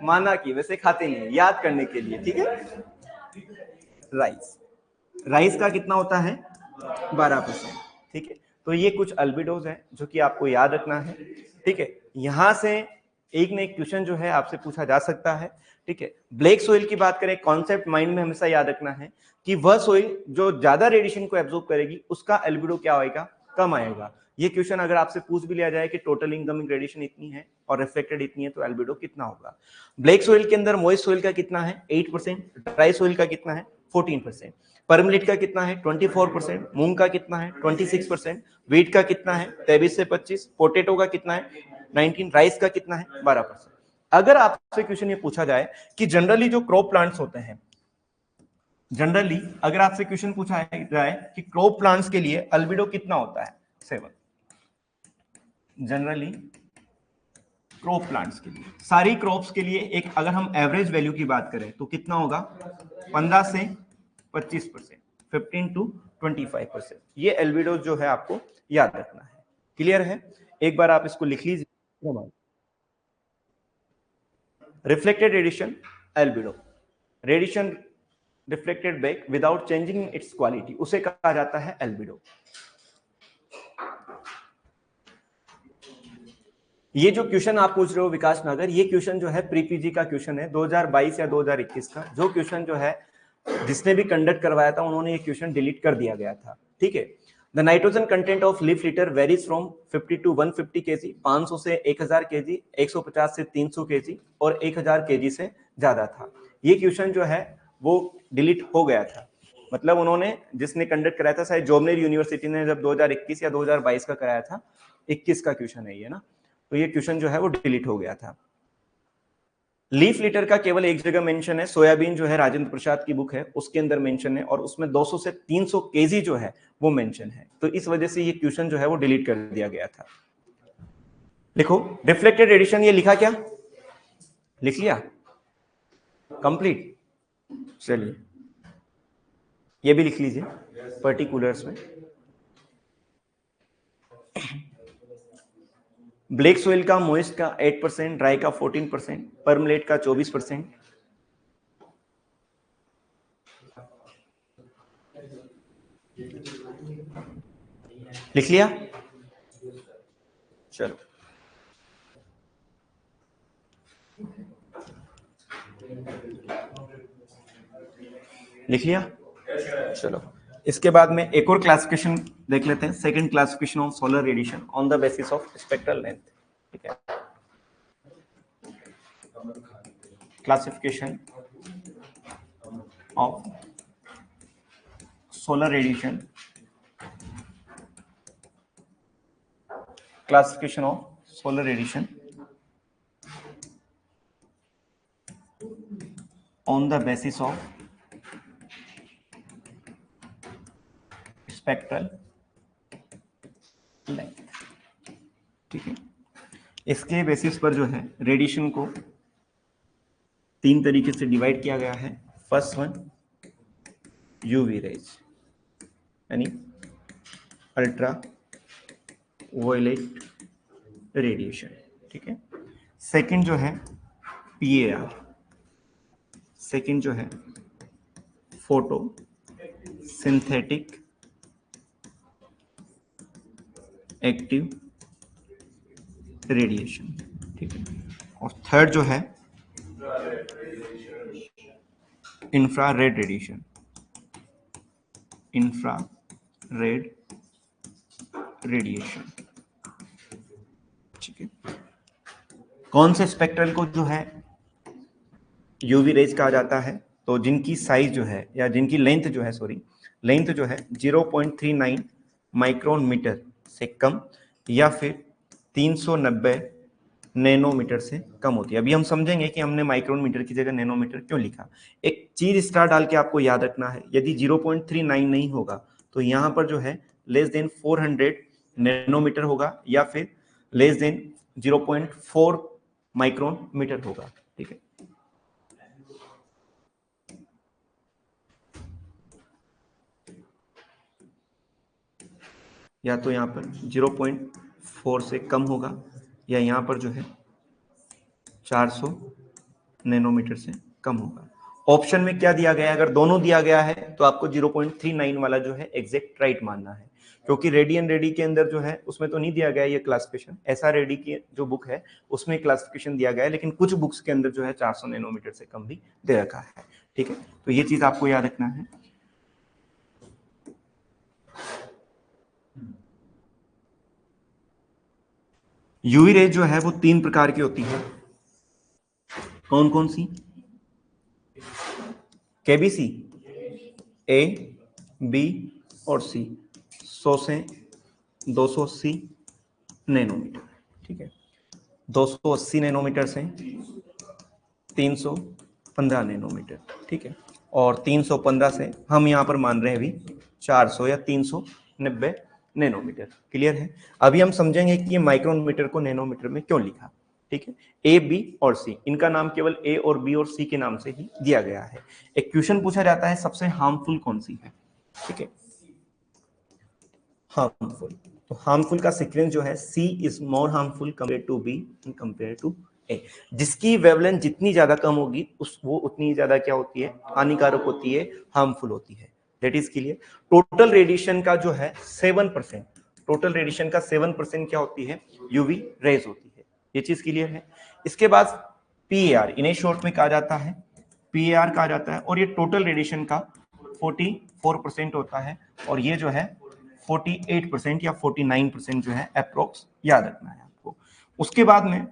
माना कि वैसे खाते नहीं है, याद करने के लिए, ठीक है। राइस का कितना होता है? 12%, ठीक है। तो ये कुछ अल्बिडोज हैं जो कि आपको याद रखना है, ठीक है। यहां से एक न एक क्वेश्चन जो है आपसे पूछा जा सकता है, ठीक है। ब्लैक सोइल की बात करें, कॉन्सेप्ट माइंड में हमेशा याद रखना है कि वह सोइल जो ज्यादा रेडिएशन को एब्जॉर्ब करेगी उसका अल्बिडो क्या आएगा? कम आएगा। ये क्वेश्चन अगर आपसे पूछ भी लिया जाए कि टोटल इनकमिंग रेडिएशन इतनी है और रिफ्लेक्टेड इतनी है तो अल्बिडो कितना होगा? ब्लैक सोइल के अंदर मॉइस्ट सोइल का कितना है? 8%, ड्राई सोइल का कितना है? 14%, परमलिट का कितना है? 24%, मूंग का कितना है? 26%, वीट का कितना है? 23 से 25, पोटैटो का कितना है? 19, राइस का कितना है? 12%। अगर आपसे क्वेश्चन ये पूछा जाए कि जनरली जो क्रॉप प्लांट्स होते हैं, जनरली अगर आपसे क्वेश्चन पूछा जाए कि क्रॉप प्लांट्स के लिए अल्बिडो कितना होता है? 7। जनरली क्रॉप प्लांट्स के लिए, सारी क्रॉप्स के लिए एक अगर हम एवरेज वैल्यू की बात करें तो कितना होगा? 15 से 25%, 15 to 25%। ये एल्बिडो जो है आपको याद रखना है। क्लियर है? एक बार आप इसको लिख लीजिए। Reflected radiation albedo, radiation reflected back without changing it's quality, उसे कहा जाता है एल्बिडो। ये जो क्वेश्चन आप पूछ रहे हो विकास नगर, ये क्वेश्चन जो है प्री पीजी का क्वेश्चन है 2022 या 2021 का। जो क्वेश्चन जो है जिसने भी कंडक्ट करवाया था उन्होंने ये क्वेश्चन डिलीट कर दिया गया था, ठीक है। The nitrogen content of leaf litter varies from 50 to 150 KG, 500 से 1000 केजी, 150 से 300 केजी और 1000 केजी से ज्यादा था। ये क्वेश्चन जो है वो डिलीट हो गया था, मतलब उन्होंने जिसने कंडक्ट कराया था, शायद जॉबनेर यूनिवर्सिटी ने जब 2021 या 2022 का कराया था, 21 का क्वेश्चन है ये ना, तो ये क्वेश्चन जो है वो डिलीट हो गया था। लीफ लिटर का केवल एक जगह मेंशन है, सोयाबीन जो है राजेंद्र प्रसाद की बुक है उसके अंदर मेंशन है, और उसमें 200 से 300 केजी जो है वो मेंशन है, तो इस वजह से ये क्वेश्चन जो है वो डिलीट कर दिया गया था। लिखो रिफ्लेक्टेड रेडिएशन, ये लिखा क्या, लिख लिया कंप्लीट, चलिए ये भी लिख लीजिए पर्टिकुलर्स में। ब्लैक सोइल का, मोइस्ट का 8%, ड्राई का 14%, परमलेट का 24%। लिख लिया, चलो लिख लिया, चलो इसके बाद में एक और क्लासिफिकेशन देख लेते हैं, second classification of solar radiation on the basis of spectral length, ठीक है। Classification of solar radiation, classification of solar radiation on the basis of spectral length, ठीक है। इसके बेसिस पर जो है रेडिएशन को 3 तरीके से डिवाइड किया गया है। फर्स्ट वन यूवी रेज यानी अल्ट्रा वायलेट रेडिएशन, ठीक है। सेकंड जो है पीएआर, सेकंड जो है फोटो सिंथेटिक एक्टिव रेडिएशन, ठीक है। और थर्ड जो है इंफ्रारेड रेडिएशन, इंफ्रारेड रेडिएशन, ठीक है। कौन से स्पेक्ट्रल को जो है यूवी रेज कहा जाता है, तो जिनकी साइज जो है या जिनकी लेंथ जो है, सॉरी लेंथ जो है 0.39 माइक्रोन मीटर से कम या फिर 390 नैनोमीटर से कम होती है। अभी हम समझेंगे कि हमने माइक्रोन मीटर की जगह नैनोमीटर क्यों लिखा। एक चीज स्टार डाल के आपको याद रखना है, यदि 0.39 नहीं होगा तो यहाँ पर जो है लेस देन 400 नैनोमीटर होगा या फिर लेस देन 0.4 माइक्रोन मीटर होगा, ठीक है। या तो यहाँ पर 0.4 से कम होगा या यहाँ पर जो है 400 नैनोमीटर से कम होगा। ऑप्शन में क्या दिया गया है, अगर दोनों दिया गया है तो आपको 0.39 वाला जो है एग्जैक्ट राइट मानना है, क्योंकि रेडी एंड रेडी के अंदर जो है उसमें तो नहीं दिया गया ये क्लासिफिकेशन। ऐसा रेडी की जो बुक है उसमें क्लासिफिकेशन दिया गया है, लेकिन कुछ बुक्स के अंदर जो है 400 नैनोमीटर से कम भी दे रखा है, ठीक है। तो ये चीज आपको याद रखना है। यूवी रेज जो है वो 3 प्रकार की होती है। कौन कौन सी? केबीसी, ए, बी और सी, 100 से 280 नैनोमीटर, ठीक है। 280 नैनोमीटर से 315 नैनोमीटर, ठीक है। और 315 से हम यहाँ पर मान रहे हैं अभी 400 या 390 नैनोमीटर। क्लियर है? अभी हम समझेंगे कि ये माइक्रोमीटर को नैनोमीटर में क्यों लिखा, ठीक है। ए, बी और सी, इनका नाम केवल ए और बी और सी के नाम से ही दिया गया है। एक क्वेश्चन पूछा जाता है सबसे हार्मफुल कौन सी है, ठीक है। हार्मफुल, तो हार्मफुल का सीक्वेंस जो है C is more harmful compare to B compare to A. जिसकी वेवलेंथ जितनी ज्यादा कम होगी वो उतनी ज्यादा क्या होती है, हानिकारक होती है, हार्मफुल होती है। That is clear. Total radiation का जो है 7%, टोटल रेडिएशन का 7% क्या होती है, यूवी रेज होती है। ये चीज क्लियर है। इसके बाद पीएआर, इन्हें शॉर्ट में कहा जाता है पीएआर कहा जाता है, और ये टोटल रेडिएशन का 44% होता है, और ये जो है 48% या 49% जो है अप्रोक्स, याद रखना है आपको। उसके बाद में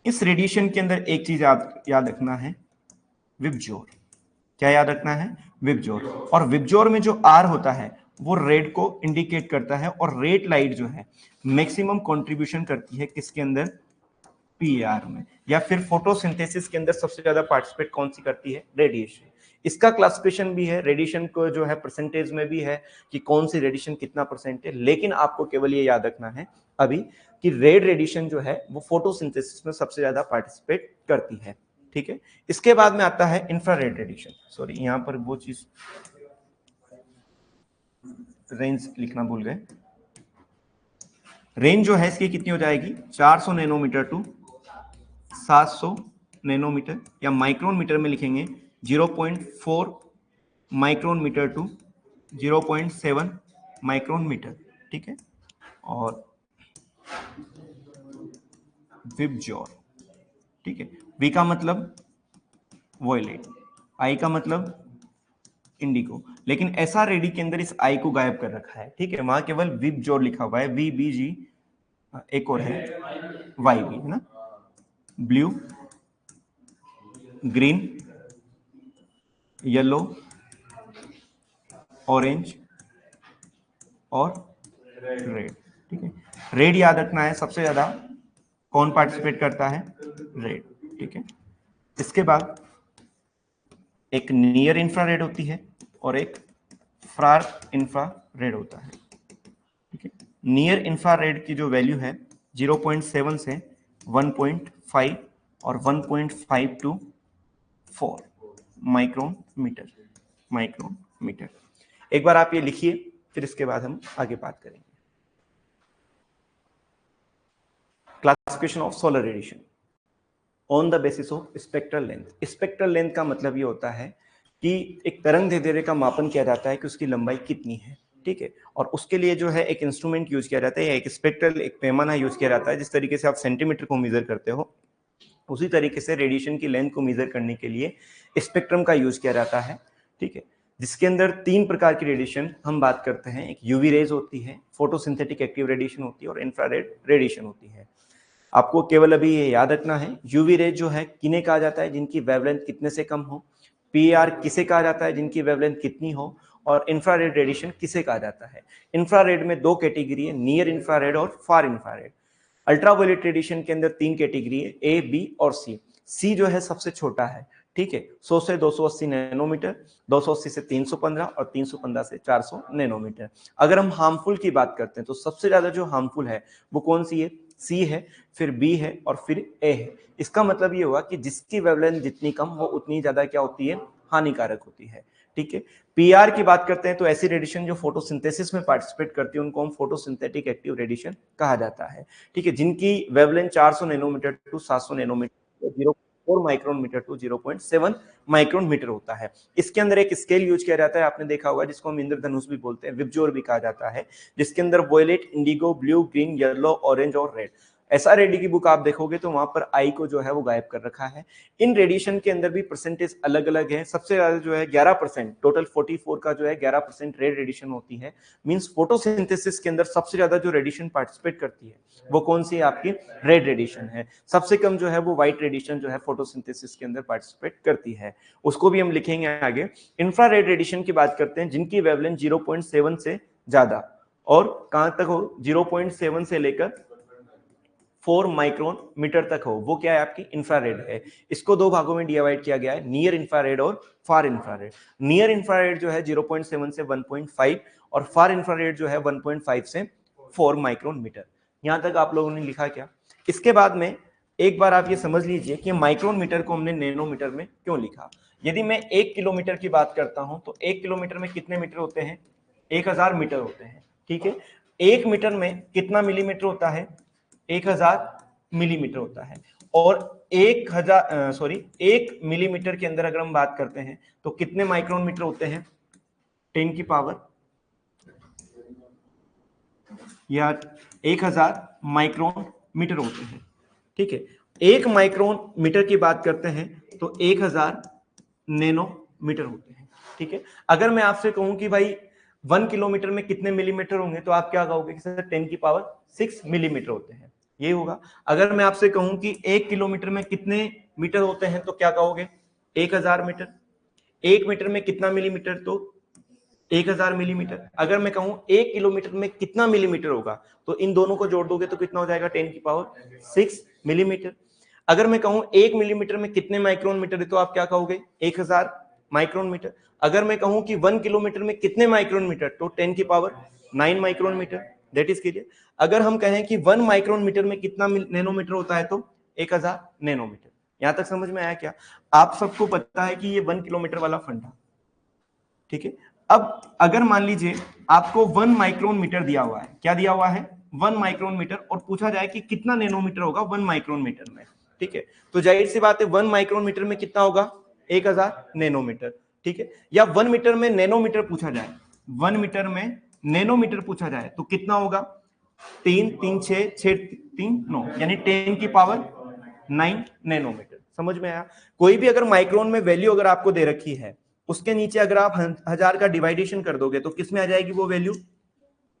इस रेडिएशन के अंदर एक चीज याद रखना है, विबजोर। क्या याद रखना है, विबजोर। और विबजोर में जो आर होता है वो रेड को इंडिकेट करता है, और रेड लाइट जो है मैक्सिमम कंट्रीब्यूशन करती है किसके अंदर, पीआर में। या फिर फोटोसिंथेसिस के अंदर सबसे ज्यादा पार्टिसिपेट कौन सी करती है, रेडिएशन। इसका क्लासिफिकेशन भी है, रेडिएशन को जो है परसेंटेज में भी है कि कौन सी रेडिएशन कितना परसेंट है, लेकिन आपको केवल ये याद रखना है अभी कि रेड रेडिएशन जो है वो फोटोसिंथेसिस में सबसे ज्यादा पार्टिसिपेट करती है। ठीक है। इसके बाद में आता है इंफ्रारेड रेडिएशन। सॉरी, यहां पर वो चीज रेंज लिखना भूल गए। रेंज जो है इसकी कितनी हो जाएगी, 400 नैनोमीटर टू 700 नैनोमीटर, या माइक्रोन मीटर में लिखेंगे 0.4 micron metre to 0.7 micron metre. ठीक है। और विबजोर, ठीक है, वी का मतलब वॉयलेट, आई का मतलब इंडिगो, लेकिन एसआर रेडी के अंदर इस आई को गायब कर रखा है। ठीक है, वहां केवल विबजोर लिखा हुआ है, वी बी जी, एक और है वाई बी, है ना, ब्लू, ग्रीन, येलो, ऑरेंज और रेड। ठीक है, रेड याद रखना है, सबसे ज्यादा कौन पार्टिसिपेट करता है, रेड। ठीक है। इसके बाद एक नियर इंफ्रारेड होती है और एक फार इंफ्रारेड होता है। ठीक है। नियर इंफ्रारेड की जो वैल्यू है 0.7 से 1.5 और 1.5 टू 4 माइक्रोन मीटर। एक बार आप ये लिखिए, फिर इसके बाद हम आगे बात करेंगे। Classification of solar radiation on the basis of spectral length. Spectral length का मतलब ये होता है कि एक तरंग दैर्ध्य का मापन किया जाता है कि उसकी लंबाई कितनी है। ठीक है। और उसके लिए जो है एक इंस्ट्रूमेंट यूज किया जाता है, या एक स्पेक्ट्रल, एक पैमाना यूज किया जाता है। जिस तरीके से आप सेंटीमीटर को मेजर करते हो, उसी तरीके से रेडिएशन की लेंथ को मेजर करने के लिए स्पेक्ट्रम का यूज किया जाता है। ठीक है। जिसके अंदर 3 प्रकार की रेडिएशन हम बात करते हैं। एक यूवी रेज होती है, फोटोसिंथेटिक एक्टिव रेडिएशन होती है, और इंफ्रारेड रेडिएशन होती है। आपको केवल अभी ये याद रखना है, यूवी रेज जो है किन्हें कहा जाता है, जिनकी वेवलेंथ कितने से कम हो। पीआर किसे कहा जाता है, जिनकी वेवलेंथ कितनी हो। और इंफ्रारेड रेडिएशन किसे कहा जाता है। इंफ्रारेड में 2 कैटेगरी है, नियर इंफ्रारेड और फार इंफ्रारेड। अल्ट्रावायलेट रेडिएशन के अंदर 3 कैटेगरी है, ए, बी और सी। सी जो है सबसे छोटा है। ठीक है, 100 से 280 नैनोमीटर, 280 से 315 और 315 से 400 नैनोमीटर। अगर हम हार्मफुल की बात करते हैं तो सबसे ज्यादा जो हार्मफुल है वो कौन सी है, सी है, फिर बी है और फिर ए है। इसका मतलब ये हुआ कि जिसकी वेवलेंथ जितनी कम वो उतनी ज्यादा क्या होती है, हानिकारक होती है। ठीक है। पीआर की बात करते हैं तो ऐसी रेडिएशन जो फोटोसिंथेसिस में पार्टिसिपेट करती है उनको हम फोटोसिंथेटिक एक्टिव रेडिएशन कहा जाता है। ठीक है, जिनकी wavelength 400 nanometre to 700 nanometre, 0.4 micron metre to 0.7 micron metre होता है। इसके अंदर एक स्केल यूज किया जाता है, आपने देखा होगा, जिसको हम इंद्रधनुष भी बोलते हैं, विबजोर भी कहा जाता है, जिसके अंदर violet, indigo, blue, green, yellow, orange और रेड। एसआर रेड्डी की बुक आप देखोगे तो वहां पर आई को जो है वो गायब कर रखा है। इन रेडिएशन के अंदर भी परसेंटेज अलग अलग है। सबसे ज्यादा जो है 11%, टोटल 44 का जो है 11% रेड रेडिएशन होती है। मींस फोटोसिंथेसिस के अंदर सबसे ज्यादा जो रेडिएशन पार्टिसिपेट करती है वो कौन सी है, आपकी रेड रेडिएशन है। सबसे कम जो है वो व्हाइट रेडिएशन जो है फोटोसिंथेसिस के अंदर पार्टिसिपेट करती है, उसको भी हम लिखेंगे आगे। इंफ्रारेड रेडिएशन की बात करते हैं, जिनकी वेवलेंथ 0.7 से ज्यादा और कहां तक हो, 0.7 से लेकर 4 माइक्रोन मीटर तक हो, वो क्या है, आपकी इंफ्रारेड है। इसको 2 भागों में डिवाइड किया गया है, नियर इंफ्रारेड और फार इंफ्रारेड। नियर इंफ्रारेड जो है 0.7 से 1.5 और फार इंफ्रारेड जो है 1.5 से 4 माइक्रोन मीटर। यहां तक आप लोगों ने लिखा क्या। इसके बाद में एक बार आप ये समझ लीजिए कि माइक्रोन मीटर को हमने नैनोमीटर में क्यों लिखा। यदि मैं 1 किलोमीटर की बात करता हूं तो 1 किलोमीटर में कितने मीटर होते हैं, 1000 मीटर होते हैं। ठीक है, 1 मीटर में कितना मिलीमीटर होता है, 1000 मिलीमीटर होता है। और 1 मिलीमीटर के अंदर अगर हम बात करते हैं तो कितने माइक्रोन मीटर होते हैं? 10 की पावर या 1000 माइक्रोन मीटर होते हैं। ठीक है, 1 माइक्रोन मीटर की बात करते हैं तो 1000 नैनोमीटर होते हैं। ठीक है, अगर मैं आपसे कहूं कि भाई 1 किलोमीटर में कितने मिलीमीटर होंगे तो आप क्या कहोगे कि सर 10 की पावर 6 मिलीमीटर होते हैं, ये होगा। अगर मैं आपसे कहूं कि 1 किलोमीटर में कितने मीटर होते हैं तो क्या कहोगे? 1000 मीटर। 1 मीटर में कितना मिलीमीटर? तो 1000 मिलीमीटर। अगर मैं कहूं 1 किलोमीटर में कितना मिलीमीटर होगा तो इन दोनों को जोड़ दोगे तो कितना हो जाएगा? 10 की पावर 6 मिलीमीटर। अगर मैं कहूं 1 मिलीमीटर में कितने माइक्रोन मीटर है तो आप क्या कहोगे? 1000 माइक्रोन मीटर। अगर मैं कहूं कि 1 किलोमीटर में कितने माइक्रोन मीटर तो 10 की power 9 micron metre. That is clear. अगर हम कहें कि 1 माइक्रोन मीटर में कितना नैनोमीटर होता है तो 1000 नैनोमीटर। यहां तक समझ में आया क्या? आप सबको पता है कि ये 1 किलोमीटर वाला फंडा। ठीक है, अब अगर मान लीजिए आपको 1 माइक्रोन मीटर दिया हुआ है, क्या दिया हुआ है? 1 माइक्रोन मीटर, और पूछा जाए कि कितना नैनोमीटर होगा 1 माइक्रोन मीटर में। ठीक है, तो जाहिर सी बात है 1 माइक्रोन मीटर में कितना होगा? 1000 नैनोमीटर। ठीक है, या 1 मीटर में नैनोमीटर पूछा जाए, 1 मीटर में नैनोमीटर पूछा जाए तो कितना होगा? 3 3 6 6 3 9, यानी 10 की पावर 9 नैनोमीटर। समझ में आया? कोई भी अगर माइक्रोन में वैल्यू अगर आपको दे रखी है, उसके नीचे अगर आप 1000 का डिवाइडेशन कर दोगे तो किस में आ जाएगी वो वैल्यू?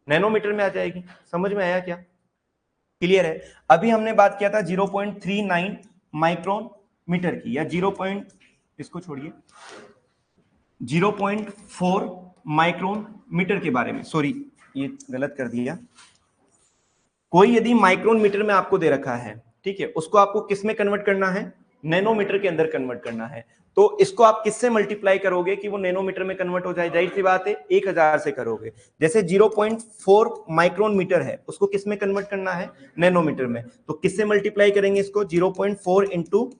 नैनोमीटर में आ जाएगी। समझ में आया क्या? क्लियर है? अभी हमने बात किया था 0.39 माइक्रोन मीटर की, या इसको छोड़िए 0.4 माइक्रोन मीटर के बारे में। सॉरी, ये गलत कर दिया। कोई यदि माइक्रोन मीटर में आपको दे रखा है, ठीक है, उसको आपको किस में कन्वर्ट करना है? नैनोमीटर के अंदर कन्वर्ट करना है। तो इसको आप किससे मल्टीप्लाई करोगे कि वो नैनोमीटर में कन्वर्ट हो जाए? जाहिर सी बात है 1000 से करोगे। जैसे 0.4 माइक्रोन मीटर है, उसको किस में कन्वर्ट करना है? नैनोमीटर में। तो किससे मल्टीप्लाई करेंगे इसको? 0.4 इंटू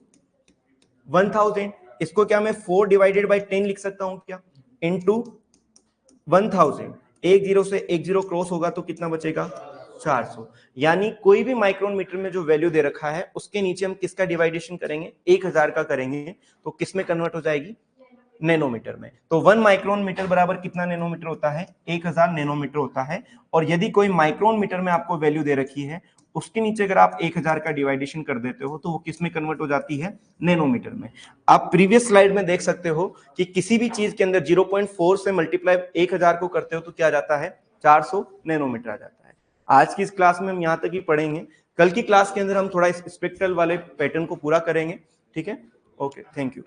1000। इसको क्या मैं 4 डिवाइडेड बाई 10 लिख सकता हूं क्या? इंटू 1000। एक जीरो से एक जीरो क्रॉस होगा तो कितना बचेगा? 400। यानी कोई भी माइक्रोन मीटर में जो वैल्यू दे रखा है उसके नीचे हम किसका डिवाइडेशन करेंगे? 1000 का करेंगे, तो किस में कन्वर्ट हो जाएगी? नैनोमीटर में। तो 1 माइक्रोन मीटर बराबर कितना नैनोमीटर होता है? 1000 नैनोमीटर होता है। और यदि कोई माइक्रोन मीटर में आपको वैल्यू दे रखी है, उसके नीचे अगर आप 1000 का डिवाइडेशन कर देते हो तो वो किस में कन्वर्ट हो जाती है? नैनोमीटर में। आप प्रीवियस स्लाइड में देख सकते हो कि किसी भी चीज के अंदर 0.4 से मल्टीप्लाई 1000 को करते हो तो क्या जाता है? 400 नैनोमीटर आ जाता है। आज की इस क्लास में हम यहां तक ही पढ़ेंगे। कल की क्लास के अंदर हम थोड़ा स्पेक्ट्रल वाले पैटर्न को पूरा करेंगे। ठीक है, ओके, थैंक यू।